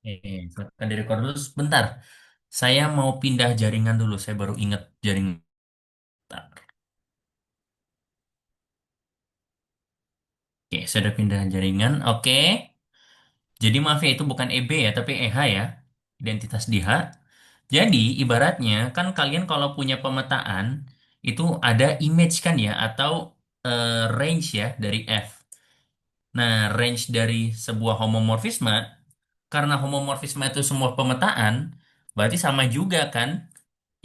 Silakan direkod dulu sebentar. Saya mau pindah jaringan dulu. Saya baru ingat jaringan. Oke, saya udah pindah jaringan. Oke. Jadi maaf ya, itu bukan EB ya, tapi EH ya. Identitas di H. Jadi ibaratnya kan kalian kalau punya pemetaan itu ada image kan ya atau range ya dari F. Nah, range dari sebuah homomorfisme karena homomorfisme itu semua pemetaan, berarti sama juga kan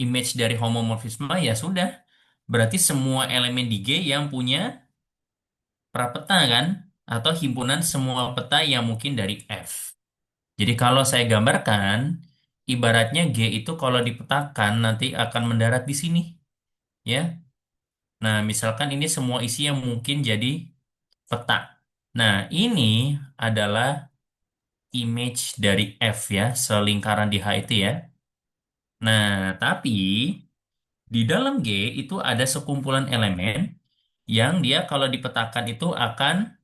image dari homomorfisme ya sudah. Berarti semua elemen di G yang punya prapeta kan atau himpunan semua peta yang mungkin dari F. Jadi kalau saya gambarkan, ibaratnya G itu kalau dipetakan nanti akan mendarat di sini, ya. Nah, misalkan ini semua isi yang mungkin jadi peta. Nah, ini adalah image dari F ya, selingkaran di H itu ya. Nah, tapi di dalam G itu ada sekumpulan elemen yang dia kalau dipetakan itu akan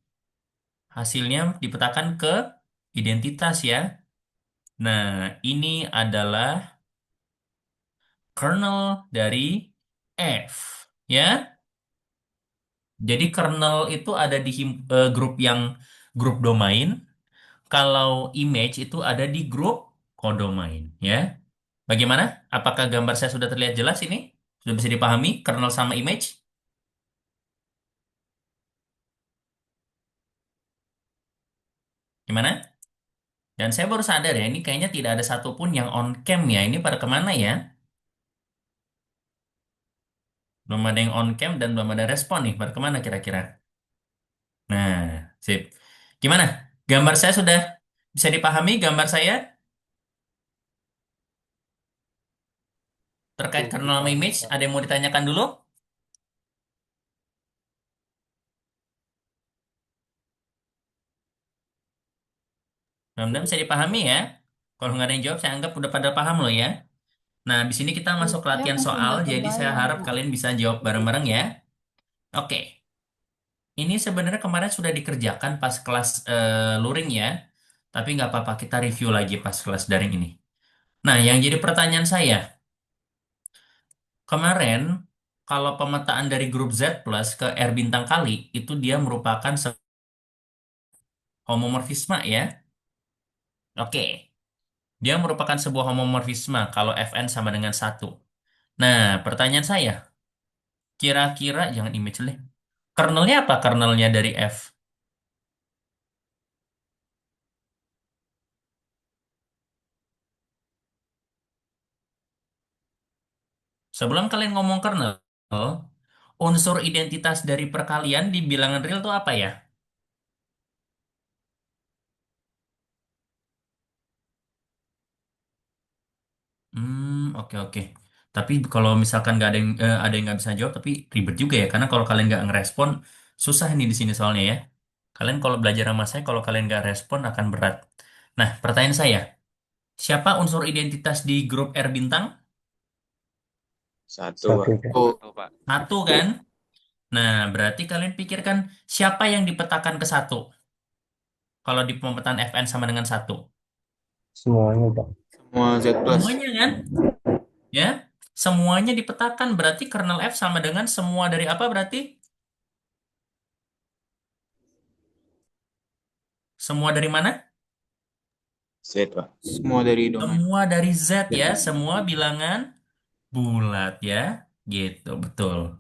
hasilnya dipetakan ke identitas ya. Nah, ini adalah kernel dari F ya. Jadi kernel itu ada di grup yang grup domain. Kalau image itu ada di grup kodomain ya. Bagaimana? Apakah gambar saya sudah terlihat jelas ini? Sudah bisa dipahami kernel sama image? Gimana? Dan saya baru sadar ya, ini kayaknya tidak ada satupun yang on cam ya. Ini pada kemana ya? Belum ada yang on cam dan belum ada respon nih. Pada kemana kira-kira? Nah, sip. Gimana? Gambar saya sudah bisa dipahami gambar saya terkait Cukup kernel sama dipahami, image? Pak. Ada yang mau ditanyakan dulu? Mudah-mudahan bisa dipahami ya. Kalau nggak ada yang jawab, saya anggap udah pada paham loh ya. Nah, di sini kita masuk ke Saya latihan masih soal, nggak jadi saya kebayang, harap Bu. kalian bisa jawab bareng-bareng ya. Oke, ini sebenarnya kemarin sudah dikerjakan pas kelas luring ya, tapi nggak apa-apa, kita review lagi pas kelas daring ini. Nah, yang jadi pertanyaan saya, kemarin kalau pemetaan dari grup Z plus ke R bintang kali, itu dia merupakan homomorfisme ya. Oke, dia merupakan sebuah homomorfisme kalau Fn sama dengan satu. Nah, pertanyaan saya, kira-kira jangan image deh. Kernelnya apa kernelnya dari F? Sebelum kalian ngomong kernel, unsur identitas dari perkalian di bilangan real itu apa ya? Oke oke. Tapi kalau misalkan nggak ada yang nggak bisa jawab, tapi ribet juga ya, karena kalau kalian nggak ngerespon, susah nih di sini soalnya ya. Kalian kalau belajar sama saya, kalau kalian nggak respon akan berat. Nah, pertanyaan saya, siapa unsur identitas di grup R bintang? Satu, Pak. Satu, Pak. Satu, Pak. Satu kan? Nah, berarti kalian pikirkan siapa yang dipetakan ke satu? Kalau di pemetaan Fn sama dengan satu. Semuanya, Pak. Semua Z plus. Semuanya kan? Ya, semuanya dipetakan berarti kernel F sama dengan semua dari apa berarti? Semua dari mana? Z, Pak. Semua dari domain. Semua dari Z ya, Ya. semua bilangan bulat ya. Gitu, betul.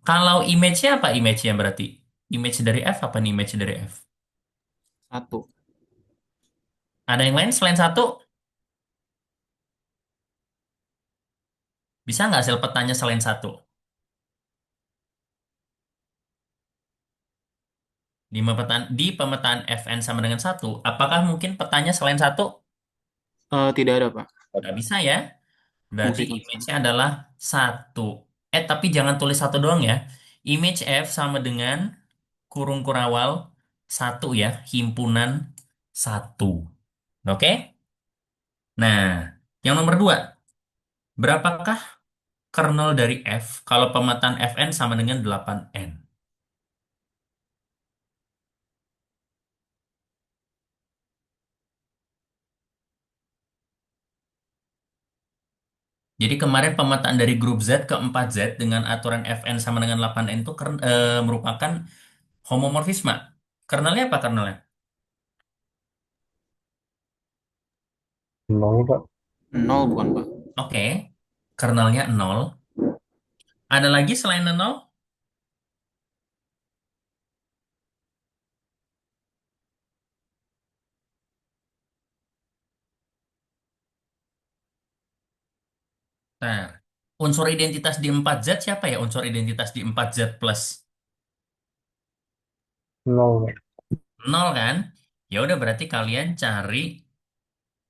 Kalau image-nya apa image-nya berarti? Image dari F apa nih image dari F? Satu. Ada yang lain selain satu? Bisa nggak hasil petanya selain satu? Di pemetaan Fn sama dengan satu, apakah mungkin petanya selain satu? Tidak ada, Pak. Nggak bisa ya. Berarti Fungsi konstan. image-nya adalah satu. Tapi jangan tulis satu doang ya. Image F sama dengan kurung kurawal satu ya, himpunan satu. Oke? Nah, yang nomor dua, berapakah kernel dari F kalau pemetaan Fn sama dengan 8N? Jadi kemarin pemetaan dari grup Z ke 4Z dengan aturan Fn sama dengan 8N itu merupakan homomorfisme. Kernelnya apa kernelnya? Nol, Pak. Nol bukan, Pak? Oke, kernelnya 0. Ada lagi selain 0? Nah, unsur identitas di 4Z siapa ya unsur identitas di 4Z plus? Nol, Pak. 0 kan? Ya udah berarti kalian cari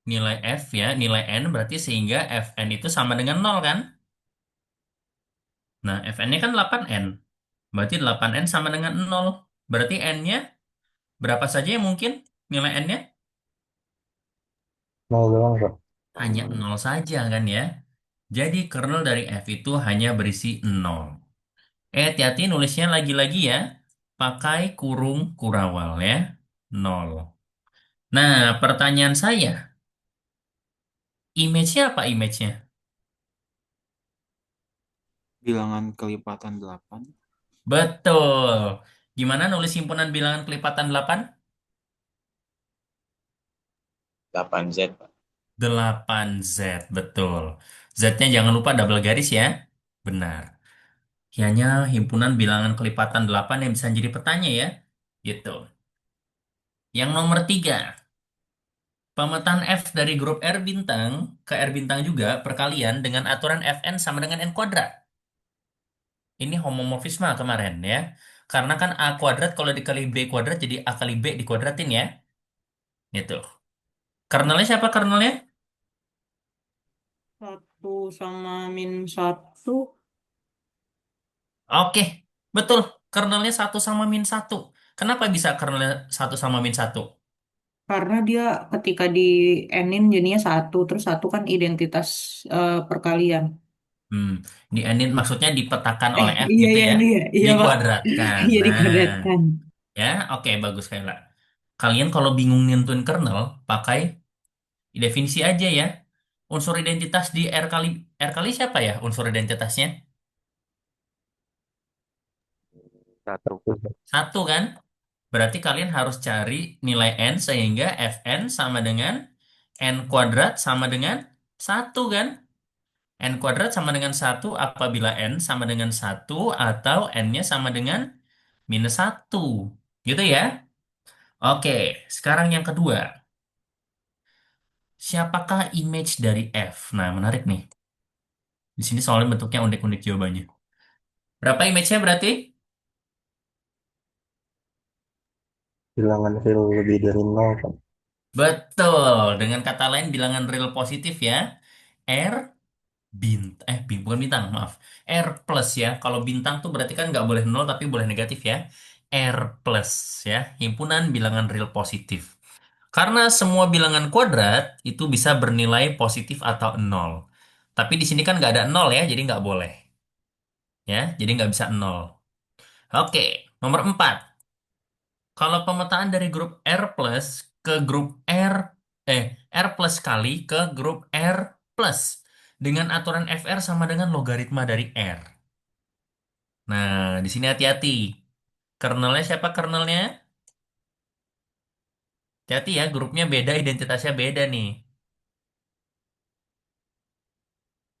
nilai F ya, nilai N berarti sehingga Fn itu sama dengan 0 kan? Nah, Fn-nya kan 8N. Berarti 8N sama dengan 0. Berarti N-nya berapa saja yang mungkin nilai N-nya? Nol doang, Pak. Hanya 0 saja kan ya. Jadi kernel dari F itu hanya berisi 0. Hati-hati nulisnya lagi-lagi ya. Pakai kurung kurawal ya. 0. Nah, pertanyaan saya, image-nya apa image-nya? Bilangan kelipatan 8. Betul. Gimana nulis himpunan bilangan kelipatan 8? 8Z, Pak. 8Z, betul. Z-nya jangan lupa double garis ya. Benar. Hanya himpunan bilangan kelipatan 8 yang bisa jadi petanya ya. Gitu. Yang nomor 3, pemetaan F dari grup R bintang ke R bintang juga perkalian dengan aturan Fn sama dengan N kuadrat. Ini homomorfisme kemarin ya. Karena kan A kuadrat kalau dikali B kuadrat jadi A kali B dikuadratin ya. Gitu. Kernelnya siapa kernelnya? 1 sama -1. Oke, betul. Kernelnya 1 sama -1. Kenapa bisa kernelnya 1 sama -1? Karena dia ketika di n-in jadinya 1. Terus 1 kan identitas perkalian. Hmm, di N maksudnya dipetakan oleh F Iya, gitu iya, ya. iya. Iya, Pak. Dikuadratkan. Iya, Nah, dikuadratkan. ya, oke, bagus Kayla. Kalian kalau bingung nentuin kernel, pakai definisi aja ya. Unsur identitas di R kali siapa ya unsur identitasnya? Satu. Satu, Pak. Satu kan? Berarti kalian harus cari nilai N sehingga Fn sama dengan N kuadrat sama dengan satu kan? N kuadrat sama dengan satu apabila N sama dengan satu atau N-nya sama dengan -1. Gitu ya? Oke, sekarang yang kedua. Siapakah image dari F? Nah, menarik nih. Di sini soalnya bentuknya unik-unik jawabannya. Berapa image-nya berarti? Bilangan real lebih dari nol, Pak. Betul. Dengan kata lain bilangan real positif ya. R bukan bintang, maaf. R plus ya. Kalau bintang tuh berarti kan nggak boleh nol tapi boleh negatif ya. R plus ya. Himpunan bilangan real positif. Karena semua bilangan kuadrat itu bisa bernilai positif atau nol. Tapi di sini kan nggak ada nol ya, jadi nggak boleh. Ya, jadi nggak bisa nol. Oke, nomor 4. Kalau pemetaan dari grup R plus ke grup eh, R plus kali ke grup R plus dengan aturan FR sama dengan logaritma dari R. Nah, di sini hati-hati. Kernelnya siapa kernelnya? Hati-hati ya, grupnya beda, identitasnya beda nih.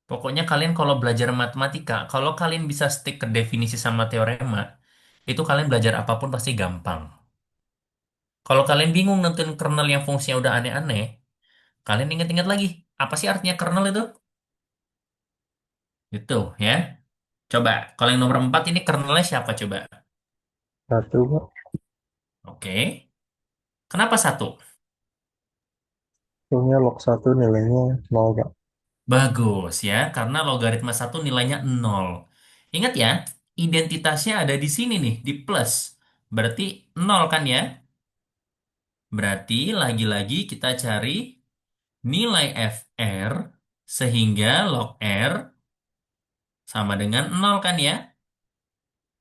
Pokoknya kalian kalau belajar matematika, kalau kalian bisa stick ke definisi sama teorema, itu kalian belajar apapun pasti gampang. Kalau kalian bingung nentuin kernel yang fungsinya udah aneh-aneh, kalian ingat-ingat lagi, apa sih artinya kernel itu? Gitu ya. Coba, kalau yang nomor 4 ini kernelnya siapa coba? Satu, Pak. Oke. Kenapa satu? Soalnya log satu nilainya nol, Pak. Bagus ya, karena logaritma satu nilainya 0. Ingat ya, identitasnya ada di sini nih, di plus. Berarti 0 kan ya? Berarti lagi-lagi kita cari nilai FR sehingga log R sama dengan 0 kan ya?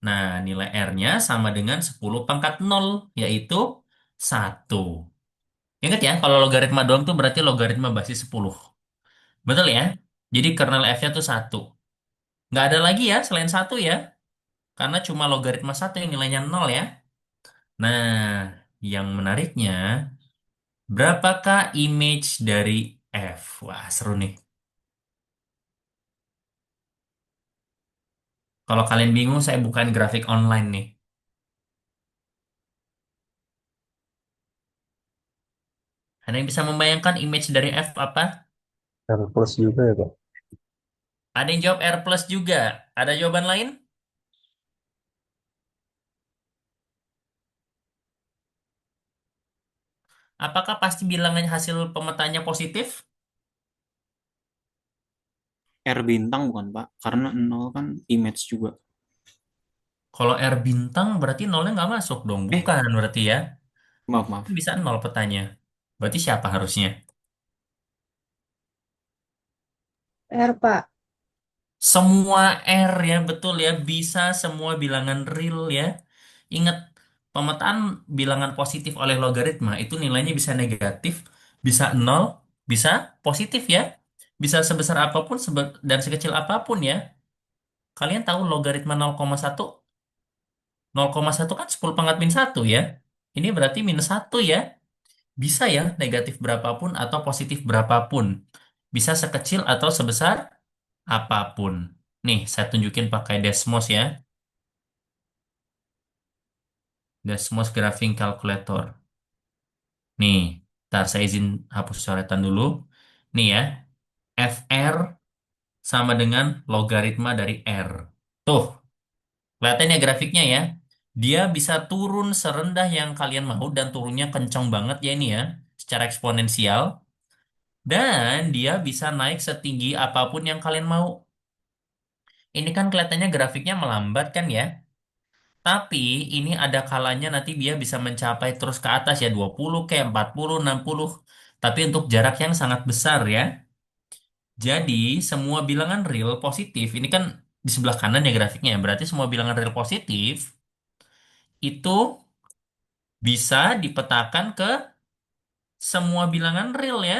Nah, nilai R-nya sama dengan 10 pangkat 0, yaitu 1. Ingat ya, kalau logaritma doang tuh berarti logaritma basis 10. Betul ya? Jadi kernel F-nya tuh satu. Nggak ada lagi ya selain satu ya. Karena cuma logaritma satu yang nilainya nol ya. Nah, yang menariknya, berapakah image dari F? Wah, seru nih. Kalau kalian bingung, saya bukain grafik online nih. Ada yang bisa membayangkan image dari F apa? R plus juga ya Pak. Ada yang jawab R plus juga. Ada jawaban lain? Apakah pasti bilangan hasil pemetanya positif? R bintang bukan Pak? Karena nol kan image juga. Kalau R bintang berarti nolnya nggak masuk dong. Eh, Bukan berarti ya. maaf maaf. Bisa nol petanya. Berarti siapa harusnya? R, Pak. Semua R ya, betul ya. Bisa semua bilangan real ya. Ingat, pemetaan bilangan positif oleh logaritma itu nilainya bisa negatif, bisa nol, bisa positif ya. Bisa sebesar apapun dan sekecil apapun ya. Kalian tahu logaritma 0,1? 0,1 kan 10 pangkat min 1 ya. Ini berarti minus 1 ya. Bisa ya negatif berapapun atau positif berapapun. Bisa sekecil atau sebesar apapun. Nih, saya tunjukin pakai Desmos ya. Desmos Graphing Calculator. Nih, ntar saya izin hapus coretan dulu. Nih ya, FR sama dengan logaritma dari R. Tuh, kelihatan ya grafiknya ya. Dia bisa turun serendah yang kalian mau dan turunnya kencang banget ya ini ya, secara eksponensial. Dan dia bisa naik setinggi apapun yang kalian mau. Ini kan kelihatannya grafiknya melambat kan ya. Tapi ini ada kalanya nanti dia bisa mencapai terus ke atas ya 20 ke 40, 60. Tapi untuk jarak yang sangat besar ya. Jadi semua bilangan real positif ini kan di sebelah kanan ya grafiknya. Berarti semua bilangan real positif itu bisa dipetakan ke semua bilangan real ya.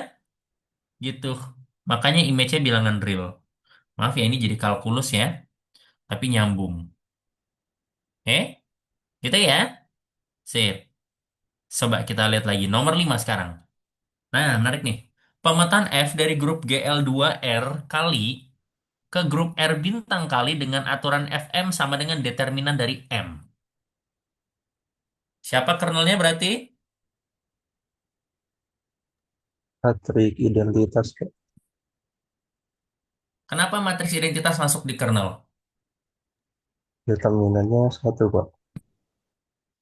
Gitu. Makanya image-nya bilangan real. Maaf ya ini jadi kalkulus ya. Tapi nyambung. Gitu ya. Sip. Coba kita lihat lagi nomor 5 sekarang. Nah, menarik nih. Pemetaan F dari grup GL2R kali ke grup R bintang kali dengan aturan Fm sama dengan determinan dari M. Siapa kernelnya berarti? Matriks identitas Pak. Kenapa matriks identitas masuk di kernel? Determinannya satu Pak.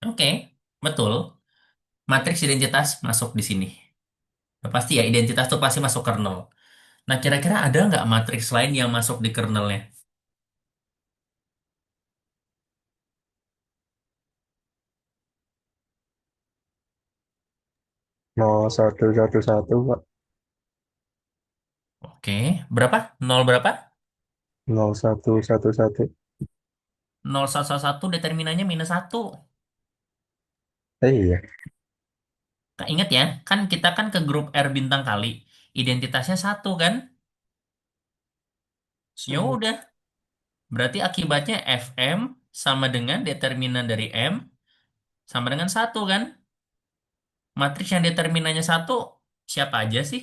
Oke, betul. Matriks identitas masuk di sini. Udah pasti ya, identitas tuh pasti masuk kernel. Nah, kira-kira ada nggak matriks lain yang masuk di kernelnya? 0111 Pak. Oke, berapa? Nol berapa? 0111. 0111 determinannya minus satu. Iya. Ingat ya, kan kita kan ke grup R bintang kali. Identitasnya satu kan? Ya So, udah, berarti akibatnya Fm sama dengan determinan dari M sama dengan satu kan? Matriks yang determinannya satu, siapa aja sih?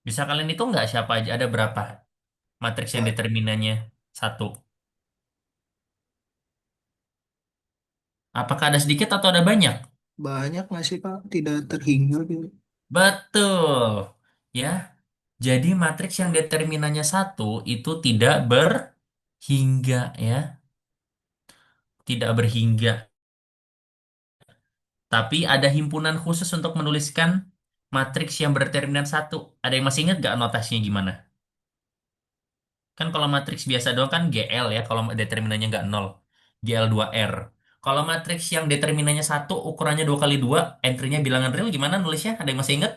Bisa kalian hitung nggak siapa aja? Ada berapa matriks yang determinannya satu? Apakah ada sedikit atau ada banyak? Banyak nggak sih Pak? Tidak terhingga gitu. Betul. Ya, jadi matriks yang determinannya satu itu tidak berhingga ya. Tidak berhingga. Tapi ada himpunan khusus untuk menuliskan matriks yang berdeterminan satu. Ada yang masih ingat nggak notasinya gimana? Kan kalau matriks biasa doang kan GL ya, kalau determinannya nggak nol. GL2R. Kalau matriks yang determinannya satu, ukurannya 2 kali 2, entry-nya bilangan real, gimana nulisnya? Ada yang masih ingat?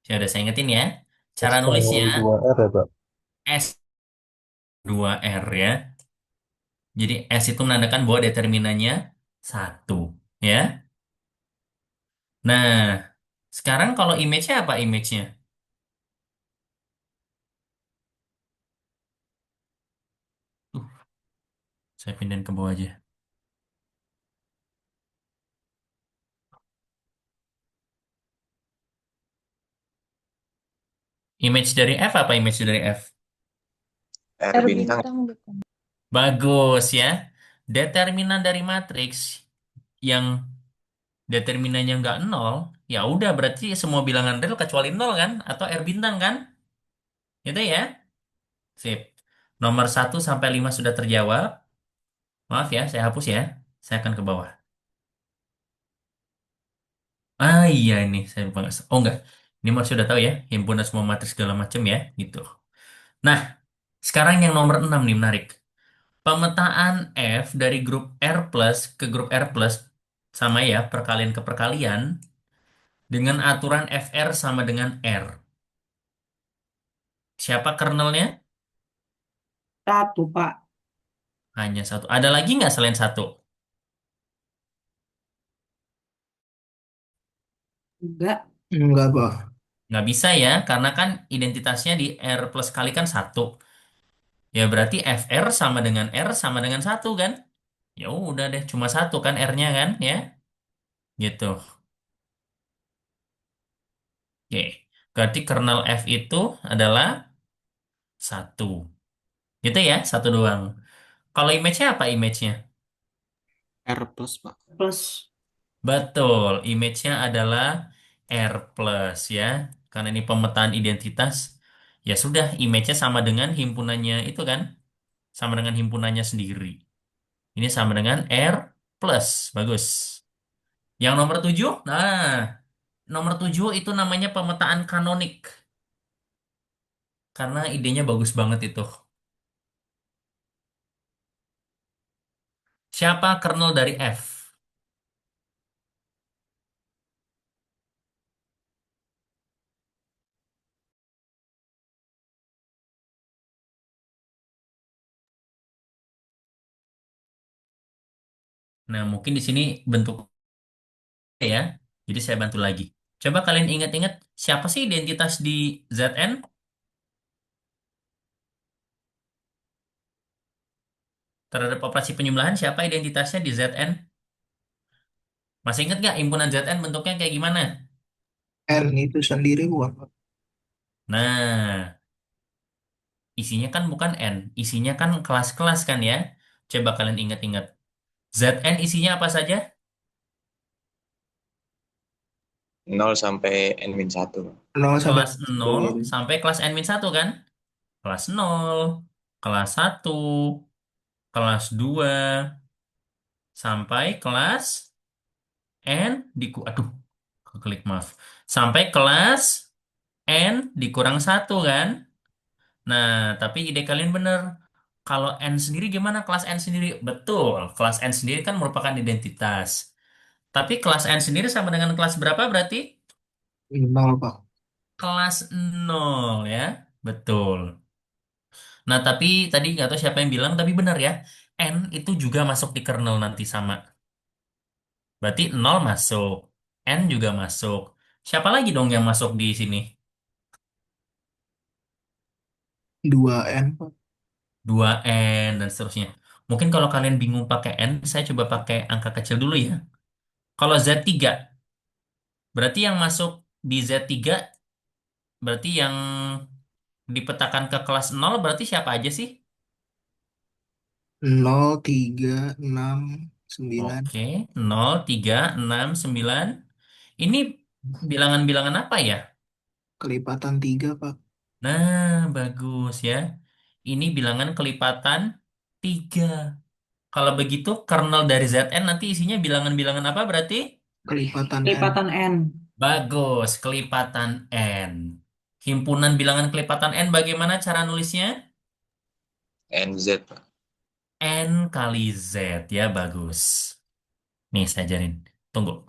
Ya udah saya ingetin ya. Cara nulisnya SL2R ya Pak. S2R ya. Jadi S itu menandakan bahwa determinannya satu, ya. Nah, sekarang kalau image-nya apa image-nya? Uh, saya pindahin ke bawah aja. Image dari F apa image dari F? R R bintang. bintang bukan. Bagus ya. Determinan dari matriks yang determinannya nggak nol, ya udah berarti semua bilangan real kecuali nol kan? Atau R bintang kan? Gitu ya. Sip. Nomor 1 sampai 5 sudah terjawab. Maaf ya, saya hapus ya. Saya akan ke bawah. Ah iya ini, saya lupa. Oh enggak, ini masih sudah tahu ya. Himpunan semua matriks segala macam ya, gitu. Nah, sekarang yang nomor 6 nih menarik. Pemetaan F dari grup R plus ke grup R plus sama ya, perkalian ke perkalian dengan aturan FR sama dengan R. Siapa kernelnya? Satu, Pak. Hanya satu. Ada lagi nggak selain satu? Enggak. Enggak, Pak. Nggak bisa ya, karena kan identitasnya di R plus kali kan satu. Ya berarti FR sama dengan R sama dengan satu kan? Ya udah deh, cuma satu kan R-nya kan, ya? Gitu. Oke. Berarti kernel F itu adalah satu. Gitu ya, satu doang. Kalau image-nya apa image-nya? R plus, Pak. Plus. Betul, image-nya adalah R plus ya. Karena ini pemetaan identitas. Ya sudah, image-nya sama dengan himpunannya itu kan? Sama dengan himpunannya sendiri. Ini sama dengan R plus. Bagus. Yang nomor 7, nah, nomor 7 itu namanya pemetaan kanonik. Karena idenya bagus banget itu. Siapa kernel dari F? Nah, mungkin di sini bentuk ya. Jadi saya bantu lagi. Coba kalian ingat-ingat siapa sih identitas di ZN? Terhadap operasi penyembelahan siapa identitasnya di ZN? Masih ingat nggak impunan ZN bentuknya kayak gimana? N itu sendiri bukan, Pak. Nah, isinya kan bukan N, isinya kan kelas-kelas kan ya. Coba kalian ingat-ingat. ZN isinya apa saja? 0 sampai N-1. 0 sampai Kelas 1 nol gitu. sampai kelas N-1 kan? Kelas nol, kelas satu, kelas 2 sampai kelas N aduh, keklik maaf. Sampai kelas N dikurang satu kan? Nah, tapi ide kalian bener. Kalau N sendiri gimana kelas N sendiri? Betul, kelas N sendiri kan merupakan identitas. Tapi kelas N sendiri sama dengan kelas berapa berarti? 0, Pak. Kelas nol ya. Betul. Nah, tapi tadi nggak tahu siapa yang bilang, tapi benar ya. N itu juga masuk di kernel nanti sama. Berarti nol masuk. N juga masuk. Siapa lagi dong yang masuk di sini? 2N, Pak. 2N dan seterusnya. Mungkin kalau kalian bingung pakai N, saya coba pakai angka kecil dulu ya. Kalau Z3, berarti yang masuk di Z3, berarti yang dipetakan ke kelas nol berarti siapa aja sih? 0, 3, 6, 9. Oke, 0, 3, 6, 9. Ini bilangan-bilangan apa ya? Kelipatan 3, Pak. Nah, bagus ya. Ini bilangan kelipatan 3. Kalau begitu, kernel dari Zn nanti isinya bilangan-bilangan apa berarti? Kelipatan N. Lipatan N. Bagus, kelipatan N. Himpunan bilangan kelipatan N bagaimana cara nulisnya? NZ, Pak. N kali Z ya, bagus. Nih, saya ajarin. Tunggu.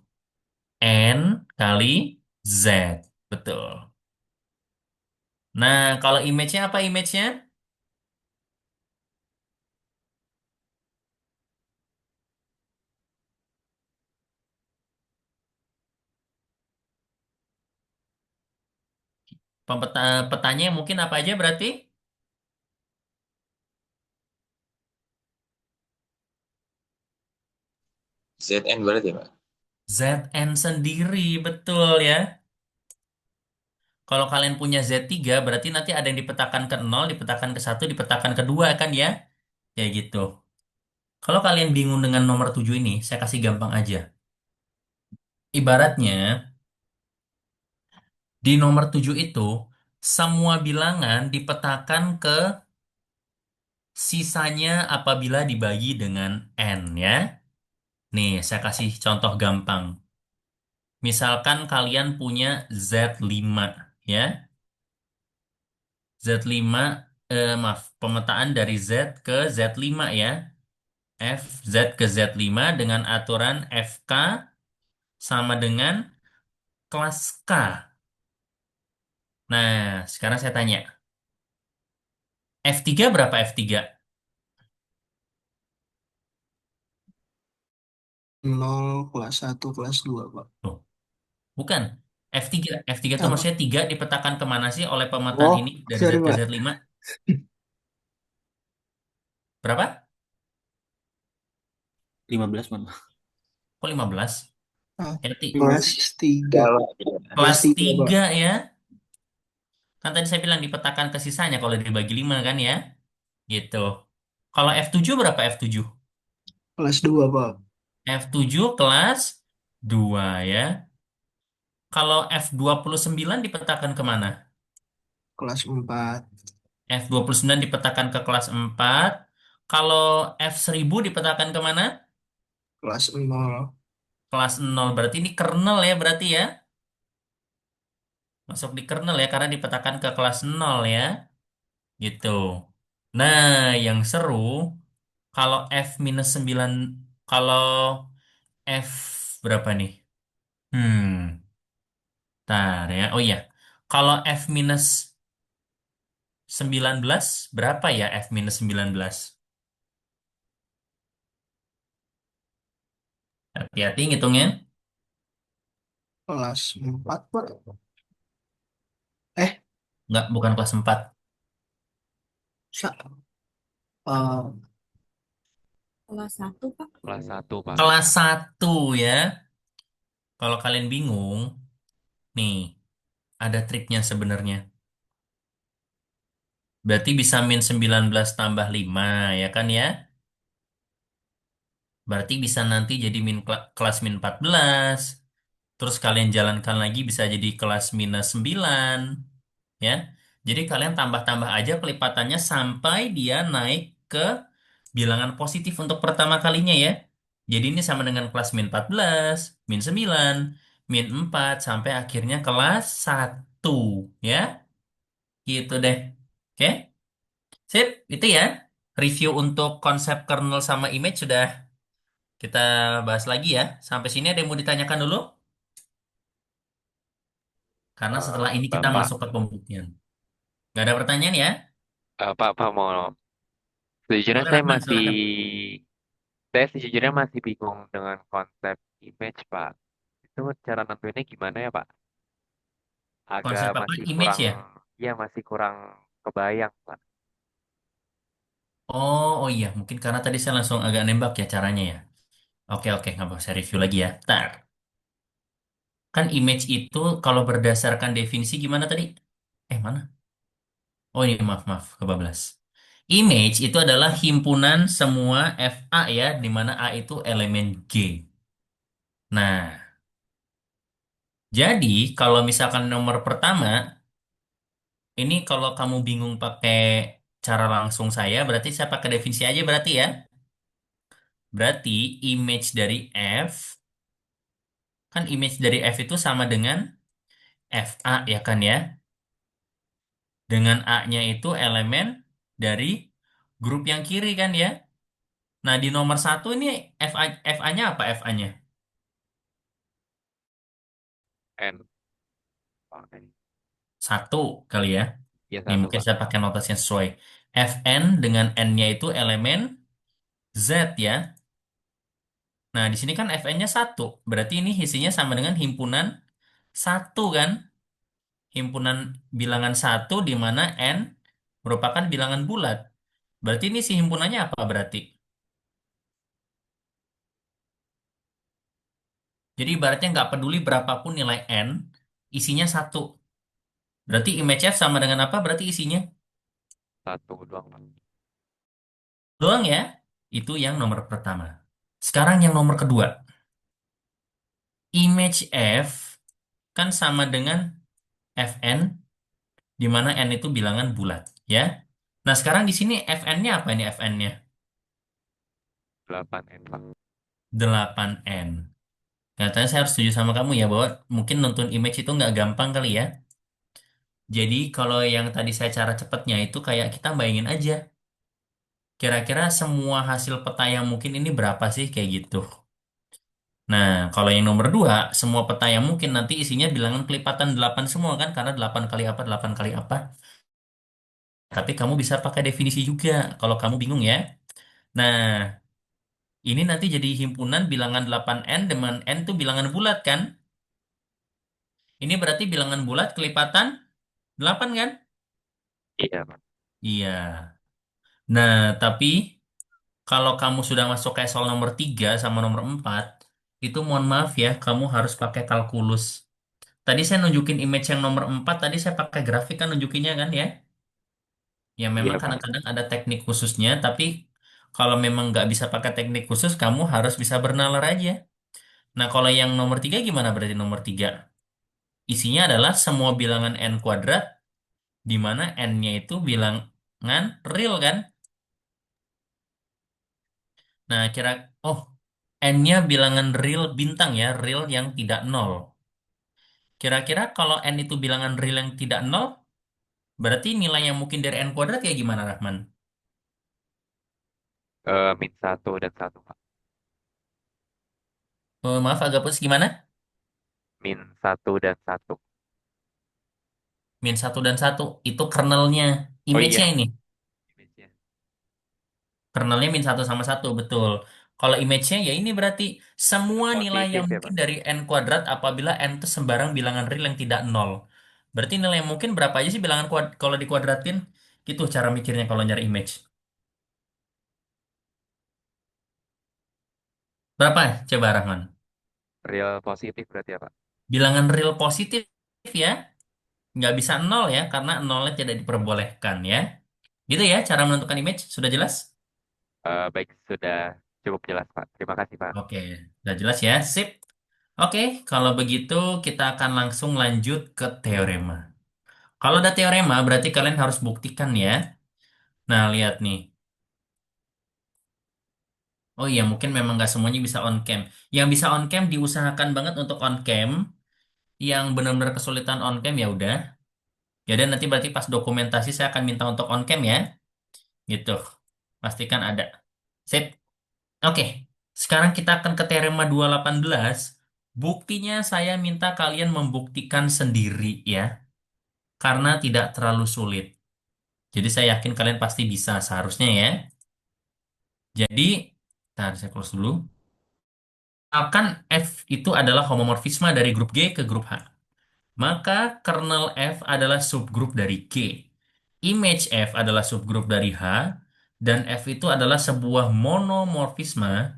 N kali Z. Betul. Nah, kalau image-nya apa image-nya? Petanya mungkin apa aja berarti? ZN berarti Pak. Zn sendiri, betul ya. Kalau kalian punya Z3, berarti nanti ada yang dipetakan ke nol, dipetakan ke satu, dipetakan ke 2 kan ya? Kayak gitu. Kalau kalian bingung dengan nomor 7 ini, saya kasih gampang aja. Ibaratnya, di nomor 7 itu, semua bilangan dipetakan ke sisanya apabila dibagi dengan N ya. Nih, saya kasih contoh gampang. Misalkan kalian punya Z5 ya. Z5, maaf, pemetaan dari Z ke Z5 ya. F, Z ke Z5 dengan aturan FK sama dengan kelas K. Nah, sekarang saya tanya, F3 berapa F3? 0, kelas 1, kelas 2 Pak. Tuh, bukan. F3. F3 itu Apa? maksudnya 3 dipetakan kemana sih oleh pemetaan ini Oh, dari Z sorry ke Pak. Z5? Berapa? 15 Pak. Kok 15? Ah, Ya, kelas 3. Jawa. Kelas kelas 3 Pak. 3 ya. Kan tadi saya bilang dipetakan ke sisanya kalau dibagi 5 kan ya. Gitu. Kalau F7 berapa F7? Kelas 2 Pak. F7 kelas 2 ya. Kalau F29 dipetakan kemana? Kelas 4. F29 dipetakan ke kelas 4. Kalau F1000 dipetakan kemana? Kelas 0. Kelas 0. Berarti ini kernel ya berarti ya. Masuk di kernel ya karena dipetakan ke kelas 0 ya. Gitu. Nah, yang seru kalau F-9, kalau F berapa nih? Tar ya. Oh iya. Kalau F-19 berapa ya F-19? Hati-hati ngitungnya. Kelas 4 Pak. Eh, Nggak, bukan kelas 4. sa eh, Kelas 1, Pak. Kelas 1, Pak. Kelas 1 ya. Kalau kalian bingung, nih, ada triknya sebenarnya. Berarti bisa -19 tambah 5 ya kan ya? Berarti bisa nanti jadi kelas -14. Terus kalian jalankan lagi bisa jadi kelas -9 ya. Jadi kalian tambah-tambah aja kelipatannya sampai dia naik ke bilangan positif untuk pertama kalinya ya. Jadi ini sama dengan kelas -14, -9, -4 sampai akhirnya kelas 1 ya. Gitu deh. Oke? Sip, itu ya. Review untuk konsep kernel sama image sudah kita bahas lagi ya. Sampai sini ada yang mau ditanyakan dulu? Karena setelah ini kita Bapak, masuk ke pembuktian. Gak ada pertanyaan ya? Pak mau sejujurnya Boleh Rahman, silakan. saya sejujurnya masih bingung dengan konsep image, Pak. Itu cara nentuinnya gimana ya, Pak? Agak Konsep apa? masih Image kurang, ya? ya masih kurang kebayang, Pak. Oh iya, mungkin karena tadi saya langsung agak nembak ya caranya ya. Oke, oke, nggak apa saya review lagi ya. Ntar. Kan image itu kalau berdasarkan definisi gimana tadi? Mana? Oh ini maaf, maaf, kebablas. Image itu adalah himpunan semua FA ya, di mana A itu elemen G. Nah, jadi kalau misalkan nomor pertama, ini kalau kamu bingung pakai cara langsung saya, berarti saya pakai definisi aja berarti ya. Berarti image dari F, kan image dari F itu sama dengan FA ya kan ya. Dengan A-nya itu elemen dari grup yang kiri kan ya. Nah di nomor satu ini FA-nya apa FA-nya? N, Pak. Satu kali ya. Ya Nih satu, mungkin Pak. saya pakai notasi yang sesuai. Fn dengan N-nya itu elemen Z ya. Nah di sini kan Fn-nya satu. Berarti ini isinya sama dengan himpunan satu kan. himpunan bilangan satu di mana n merupakan bilangan bulat. Berarti ini si himpunannya apa berarti? Jadi ibaratnya nggak peduli berapapun nilai n, isinya satu. Berarti image F sama dengan apa? Berarti isinya Satu doang, Pak. doang ya. Itu yang nomor pertama. Sekarang yang nomor kedua. Image F kan sama dengan Fn, di mana n itu bilangan bulat, ya. Nah, sekarang di sini Fn-nya apa ini Fn-nya? 8N, Pak. 8n. Katanya saya harus setuju sama kamu ya, bahwa mungkin nonton image itu nggak gampang kali ya. Jadi kalau yang tadi saya cara cepatnya itu kayak kita bayangin aja. Kira-kira semua hasil peta yang mungkin ini berapa sih kayak gitu. Nah, kalau yang nomor dua, semua peta yang mungkin nanti isinya bilangan kelipatan 8 semua kan, karena 8 kali apa, 8 kali apa. Tapi kamu bisa pakai definisi juga kalau kamu bingung ya. Nah, ini nanti jadi himpunan bilangan 8n dengan n itu bilangan bulat kan? Ini berarti bilangan bulat kelipatan 8 kan? Iya, Pak. Iya. Nah, tapi kalau kamu sudah masuk ke soal nomor 3 sama nomor 4, itu mohon maaf ya, kamu harus pakai kalkulus. Tadi saya nunjukin image yang nomor 4, tadi saya pakai grafik kan nunjukinnya kan ya? Ya memang Iya, Pak. kadang-kadang ada teknik khususnya, tapi kalau memang nggak bisa pakai teknik khusus, kamu harus bisa bernalar aja. Nah, kalau yang nomor 3 gimana berarti nomor 3? Isinya adalah semua bilangan n kuadrat, di mana n-nya itu bilangan real kan? Nah, oh, n-nya bilangan real bintang ya, real yang tidak nol. Kira-kira kalau n itu bilangan real yang tidak nol, berarti nilai yang mungkin dari n kuadrat ya gimana, Rahman? Min satu dan satu, Pak. Maaf, agak plus gimana? Min satu dan satu. Min satu dan satu itu kernelnya, Oh image-nya iya, ini. image-nya. Kernelnya min satu sama satu, betul. Kalau image-nya ya ini berarti semua nilai Positif yang ya, mungkin Pak. dari n kuadrat apabila n itu sembarang bilangan real yang tidak nol. Berarti nilai yang mungkin berapa aja sih bilangan kalau dikuadratin? Gitu cara mikirnya kalau nyari image. Berapa coba Rahman? Real positif berarti ya, Pak. Bilangan real positif ya. Nggak bisa nol ya, karena nolnya tidak diperbolehkan ya. Gitu ya cara menentukan image, sudah jelas? Baik, sudah cukup jelas, Pak. Terima kasih, Pak. Oke, sudah jelas ya, sip. Oke, kalau begitu kita akan langsung lanjut ke teorema. Kalau ada teorema, berarti kalian harus buktikan ya. Nah, lihat nih. Oh iya, mungkin memang nggak semuanya bisa on cam. Yang bisa on cam diusahakan banget untuk on cam. Yang benar-benar kesulitan on cam ya udah. Ya dan nanti berarti pas dokumentasi saya akan minta untuk on cam ya. Gitu. Pastikan ada. Sip. Oke. Sekarang kita akan ke teorema 218. Buktinya saya minta kalian membuktikan sendiri ya. Karena tidak terlalu sulit. Jadi saya yakin kalian pasti bisa seharusnya ya. Jadi, ntar saya close dulu. Akan F itu adalah homomorfisme dari grup G ke grup H. Maka kernel F adalah subgrup dari G. Image F adalah subgrup dari H. Dan F itu adalah sebuah monomorfisme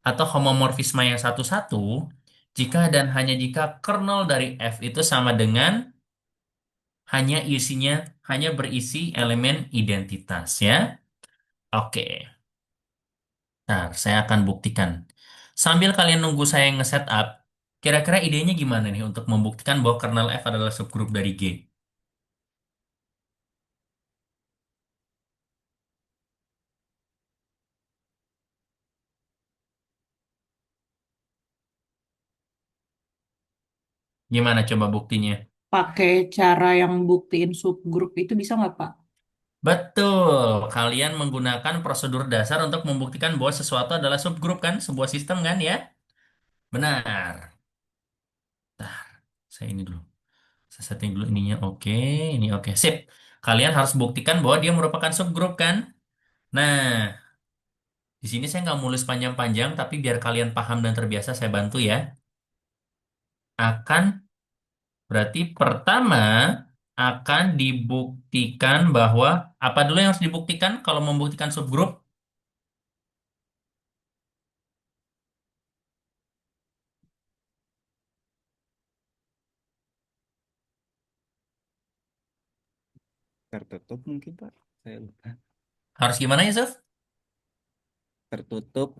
atau homomorfisme yang satu-satu jika dan hanya jika kernel dari F itu sama dengan hanya berisi elemen identitas ya. Oke. Nah, saya akan buktikan. Sambil kalian nunggu saya nge-setup, kira-kira idenya gimana nih untuk membuktikan bahwa kernel F adalah subgrup dari G? Gimana coba buktinya? Pakai cara yang buktiin subgrup itu bisa nggak, Pak? Betul, kalian menggunakan prosedur dasar untuk membuktikan bahwa sesuatu adalah subgrup kan, sebuah sistem kan ya? Benar. Nah, saya ini dulu. Saya setting dulu ininya oke, ini oke. Sip. Kalian harus buktikan bahwa dia merupakan subgrup kan? Nah, di sini saya nggak mulus panjang-panjang, tapi biar kalian paham dan terbiasa, saya bantu ya. Akan Berarti pertama akan dibuktikan bahwa apa dulu yang harus dibuktikan kalau membuktikan subgrup? Tertutup mungkin Pak. Saya lupa. Harus gimana, Yusuf? Tertutup.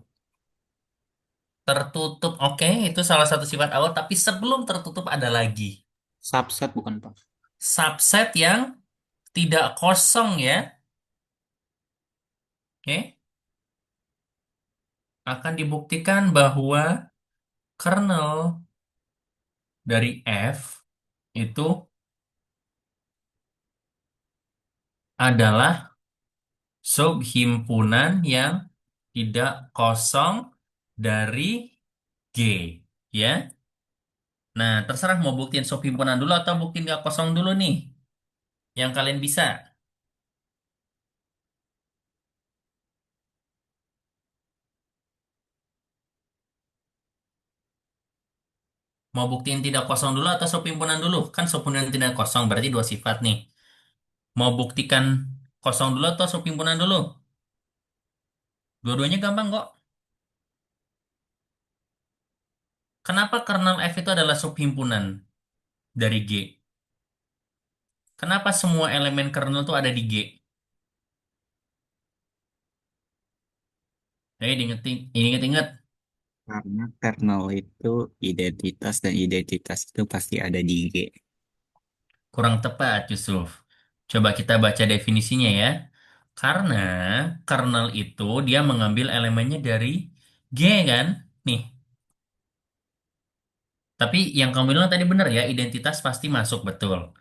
Tertutup, oke, itu salah satu sifat awal. Tapi sebelum tertutup ada lagi. Subset bukan Pak. Subset yang tidak kosong ya. Oke. Akan dibuktikan bahwa kernel dari F itu adalah subhimpunan yang tidak kosong dari G. Ya. Nah, terserah mau buktiin subhimpunan dulu atau buktiin nggak kosong dulu nih. Yang kalian bisa. Mau buktiin tidak kosong dulu atau subhimpunan dulu? Kan subhimpunan tidak kosong berarti dua sifat nih. Mau buktikan kosong dulu atau subhimpunan dulu? Dua-duanya gampang kok. Kenapa kernel F itu adalah subhimpunan dari G? Kenapa semua elemen kernel itu ada di G? Ingat-ingat. Karena kernel itu identitas dan identitas itu pasti ada di G. Kurang tepat, Yusuf. Coba kita baca definisinya ya. Karena kernel itu dia mengambil elemennya dari G kan? Nih, tapi yang kamu bilang tadi benar ya, identitas pasti masuk betul.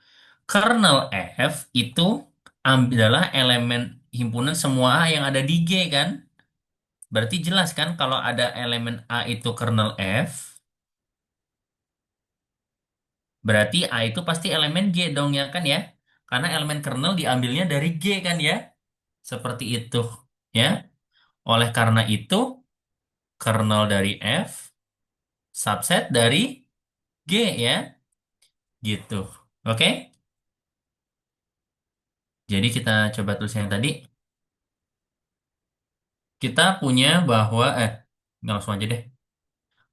Kernel F itu adalah elemen himpunan semua A yang ada di G kan? Berarti jelas kan kalau ada elemen A itu kernel F, berarti A itu pasti elemen G dong ya kan ya? Karena elemen kernel diambilnya dari G kan ya? Seperti itu ya. Oleh karena itu, kernel dari F subset dari G ya. Gitu. Oke? Jadi kita coba tulis yang tadi. Kita punya bahwa nggak langsung aja deh.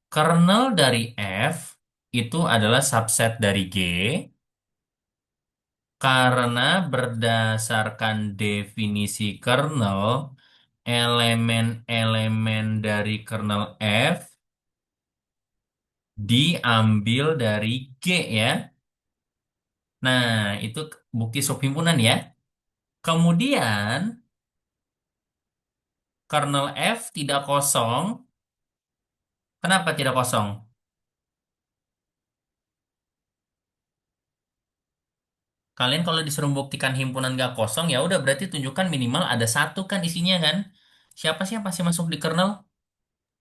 Kernel dari F itu adalah subset dari G karena berdasarkan definisi kernel, elemen-elemen dari kernel F diambil dari G ya. Nah, itu bukti subhimpunan ya. Kemudian, kernel F tidak kosong. Kenapa tidak kosong? Kalian kalau disuruh buktikan himpunan gak kosong, ya udah berarti tunjukkan minimal ada satu kan isinya kan? Siapa sih yang pasti masuk di kernel?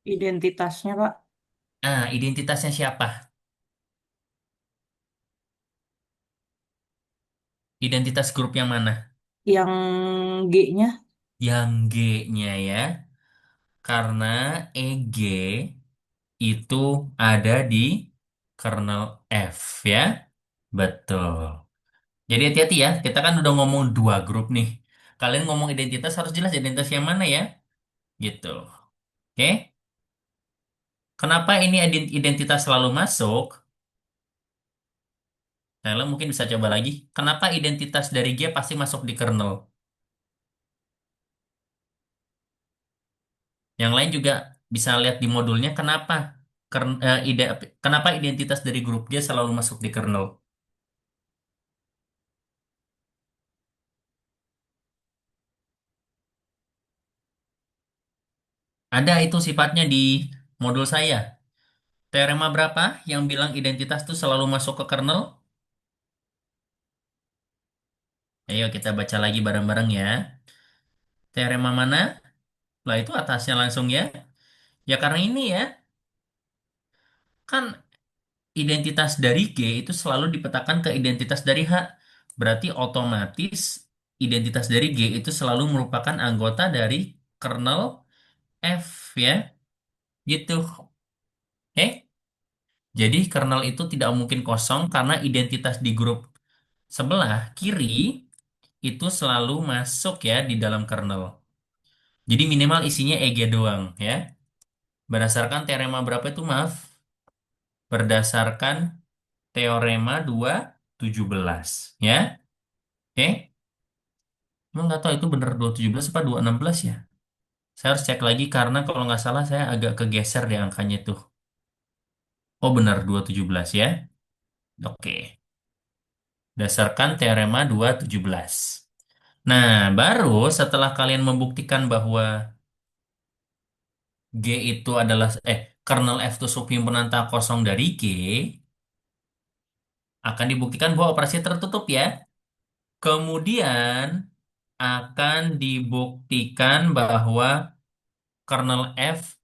Identitasnya, Pak. Ah, identitasnya siapa? Identitas grup yang mana? Yang G-nya Yang G-nya ya. Karena EG itu ada di kernel F ya. Betul. Jadi hati-hati ya, kita kan udah ngomong dua grup nih. Kalian ngomong identitas harus jelas identitas yang mana ya, gitu. Oke? Kenapa ini identitas selalu masuk? Kalian mungkin bisa coba lagi. Kenapa identitas dari G pasti masuk di kernel? Yang lain juga bisa lihat di modulnya kenapa kenapa identitas dari grup G selalu masuk di kernel? Ada itu sifatnya di modul saya. Teorema berapa yang bilang identitas itu selalu masuk ke kernel? Ayo kita baca lagi bareng-bareng ya. Teorema mana? Lah itu atasnya langsung ya. Ya karena ini ya, kan identitas dari G itu selalu dipetakan ke identitas dari H. Berarti otomatis identitas dari G itu selalu merupakan anggota dari kernel F ya. Gitu. Oke? Jadi kernel itu tidak mungkin kosong karena identitas di grup sebelah kiri itu selalu masuk ya di dalam kernel. Jadi minimal isinya EG doang ya. Berdasarkan teorema berapa itu maaf? Berdasarkan teorema 217 ya. Oke. Emang nggak tahu itu bener 217 apa 216 ya? Saya harus cek lagi karena kalau nggak salah saya agak kegeser deh angkanya tuh. Oh benar 217 ya. Oke. Berdasarkan teorema 217. Nah, baru setelah kalian membuktikan bahwa G itu adalah kernel F itu subhimpunan tak kosong dari G, akan dibuktikan bahwa operasi tertutup ya. Kemudian akan dibuktikan bahwa kernel F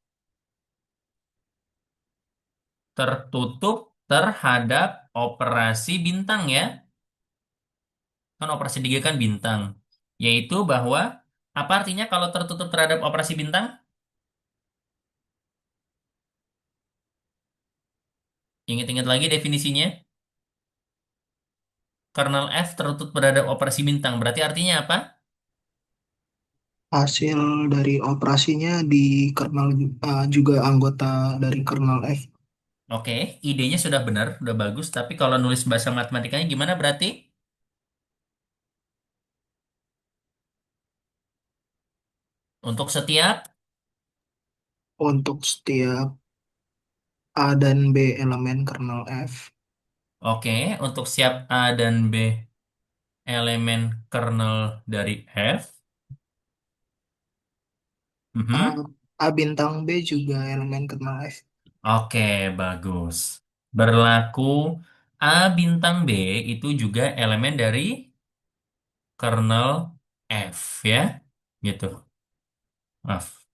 tertutup terhadap operasi bintang ya. Kan operasi 3 kan bintang. Yaitu bahwa apa artinya kalau tertutup terhadap operasi bintang? Ingat-ingat lagi definisinya. Kernel F tertutup terhadap operasi bintang. Berarti artinya apa? Hasil dari operasinya di kernel juga anggota dari kernel F. Oke, idenya sudah benar, sudah bagus. Tapi kalau nulis bahasa matematikanya gimana berarti? Untuk setiap, Untuk setiap A dan B elemen kernel F, oke, untuk setiap A dan B elemen kernel dari F. A, Mhm. A bintang B juga elemen kernel F. Oke, bagus. Berlaku A bintang B itu juga elemen dari kernel F ya. Gitu. Maaf.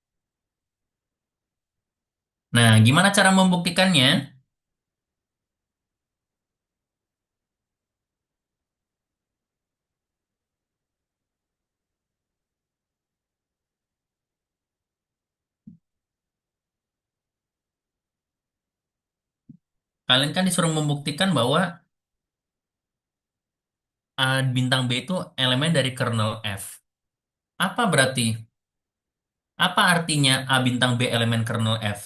Nah, gimana cara membuktikannya? Kalian kan disuruh membuktikan bahwa A bintang B itu elemen dari kernel F. Apa berarti? Apa artinya A bintang B elemen kernel F?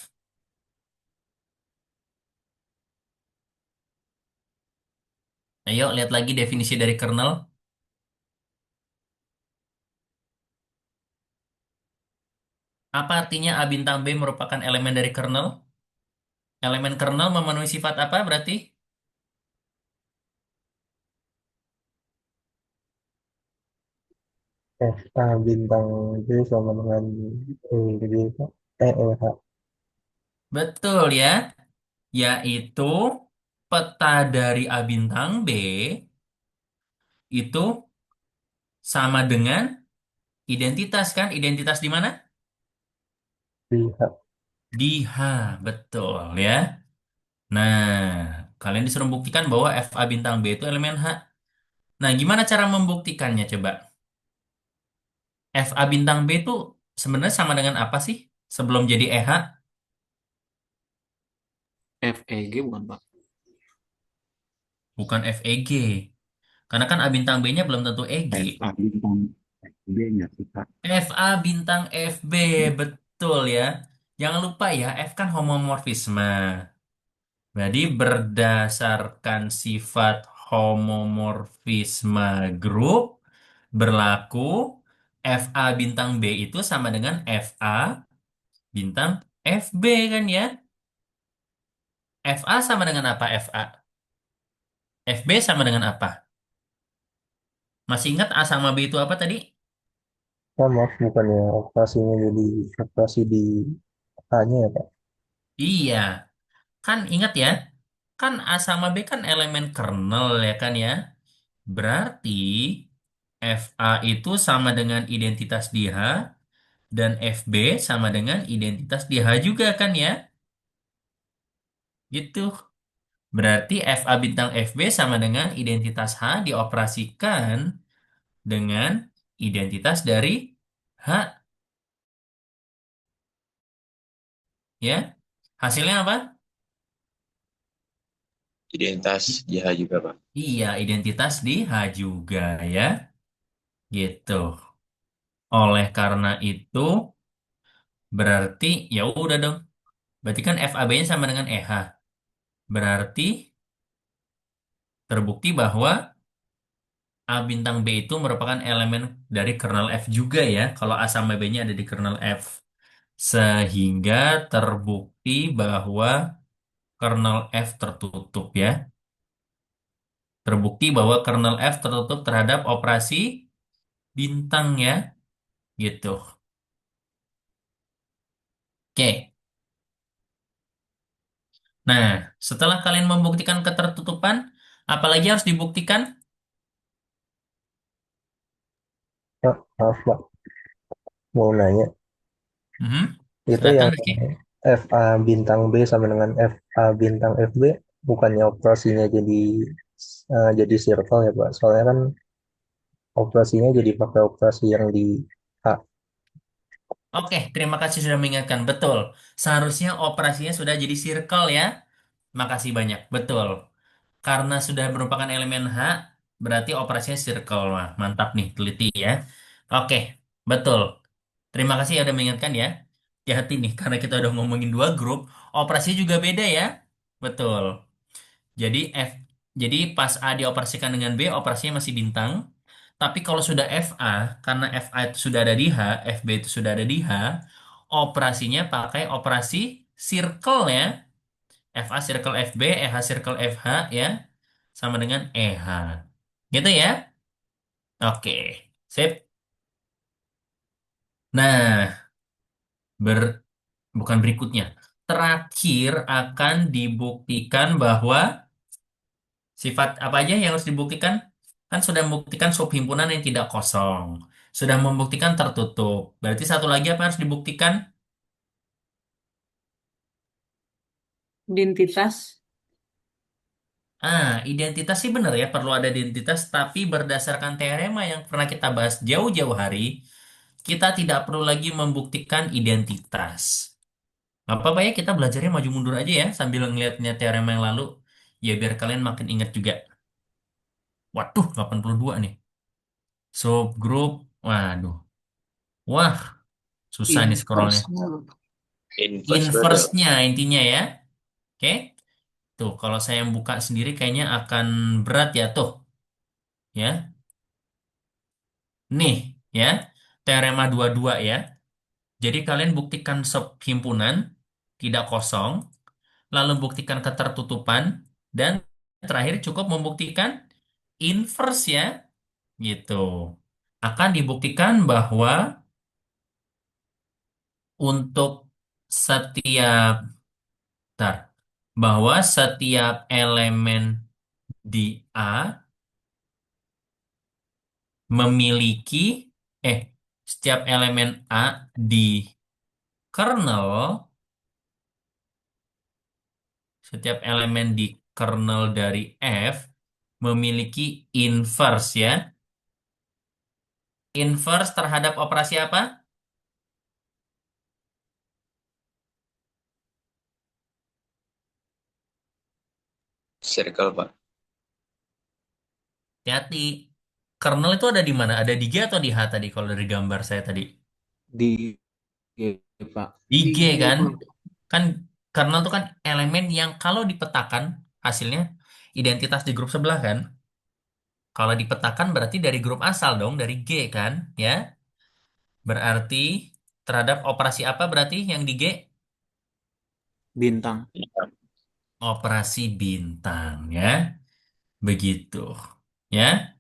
Ayo lihat lagi definisi dari kernel. Apa artinya A bintang B merupakan elemen dari kernel? Elemen kernel memenuhi sifat apa berarti? F A bintang B sama dengan E G Pak. H. Betul ya, yaitu peta dari A bintang B itu sama dengan identitas kan? Identitas di mana? Di H. Di H, betul ya. Nah, kalian disuruh buktikan bahwa FA bintang B itu elemen H. Nah, gimana cara membuktikannya coba? FA bintang B itu sebenarnya sama dengan apa sih sebelum jadi EH? FEG bukan Pak? Bukan FEG. Karena kan A bintang B-nya belum tentu EG. FA bintang FB nggak sih Pak? FA bintang FB, betul ya. Jangan lupa ya, F kan homomorfisme. Jadi berdasarkan sifat homomorfisme grup berlaku FA bintang B itu sama dengan FA bintang FB kan ya. FA sama dengan apa FA? FB sama dengan apa? Masih ingat A sama B itu apa tadi? Oh, maaf, bukannya operasinya jadi operasi di A-nya ya Pak? Iya, kan ingat ya. Kan A sama B kan elemen kernel ya kan ya. Berarti FA itu sama dengan identitas di H dan FB sama dengan identitas di H juga kan ya. Gitu. Berarti FA bintang FB sama dengan identitas H dioperasikan dengan identitas dari H ya. Hasilnya apa? Identitas JH juga, Pak. Iya, identitas di H juga ya. Gitu. Oleh karena itu, berarti ya udah dong. Berarti kan FAB-nya sama dengan EH. Berarti terbukti bahwa A bintang B itu merupakan elemen dari kernel F juga ya. Kalau A sama B-nya ada di kernel F. Sehingga terbukti bahwa kernel F tertutup ya. Terbukti bahwa kernel F tertutup terhadap operasi bintang ya. Gitu. Oke. Nah, setelah kalian membuktikan ketertutupan, apalagi harus dibuktikan? Pak, maaf Pak, mau nanya. Mhm. Itu Silakan yang Rizky. FA bintang B sama dengan FA bintang FB bukannya operasinya jadi circle ya Pak? Soalnya kan operasinya jadi pakai operasi yang di A. Oke, terima kasih sudah mengingatkan. Betul. Seharusnya operasinya sudah jadi circle ya. Makasih banyak. Betul. Karena sudah merupakan elemen H, berarti operasinya circle. Wah, mantap nih, teliti ya. Oke, betul. Terima kasih ya udah mengingatkan ya. Hati-hati nih, karena kita udah ngomongin dua grup, operasinya juga beda ya. Betul. Jadi jadi pas A dioperasikan dengan B, operasinya masih bintang. Tapi kalau sudah FA, karena FA itu sudah ada di H, FB itu sudah ada di H, operasinya pakai operasi circle ya. FA circle FB, EH circle FH ya, sama dengan EH. Gitu ya? Oke, sip. Nah, ber bukan berikutnya. Terakhir akan dibuktikan bahwa sifat apa aja yang harus dibuktikan? Kan sudah membuktikan subhimpunan yang tidak kosong. Sudah membuktikan tertutup. Berarti satu lagi apa yang harus dibuktikan? Identitas. Identitas sih benar ya, perlu ada identitas, tapi berdasarkan teorema yang pernah kita bahas jauh-jauh hari, kita tidak perlu lagi membuktikan identitas. Gak apa-apa ya, kita belajarnya maju mundur aja ya, sambil ngeliatnya teorema yang lalu, ya biar kalian makin ingat juga. Waduh, 82 nih. Subgroup, waduh. Wah, susah nih scrollnya. Inverse-nya Inverse itu ada. Inverse-nya intinya ya. Oke, tuh kalau saya yang buka sendiri kayaknya akan berat ya tuh. Ya, nih ya, teorema 22 ya. Jadi kalian buktikan subhimpunan tidak kosong, lalu buktikan ketertutupan, dan terakhir cukup membuktikan inverse ya, gitu. Akan dibuktikan bahwa untuk setiap, bentar, bahwa setiap elemen di A memiliki, eh, setiap elemen A di kernel, setiap elemen di kernel dari F memiliki inverse ya. Inverse terhadap operasi apa? Circle, Pak. Hati-hati. Kernel itu ada di mana? Ada di G atau di H tadi kalau dari gambar saya tadi? Di Pak. Di G di kan? Kan kernel itu kan elemen yang kalau dipetakan hasilnya identitas di grup sebelah kan? Kalau dipetakan berarti dari grup asal dong, dari G kan? Ya. Berarti terhadap operasi apa berarti yang di G? Bintang. Operasi bintang ya. Begitu. Ya.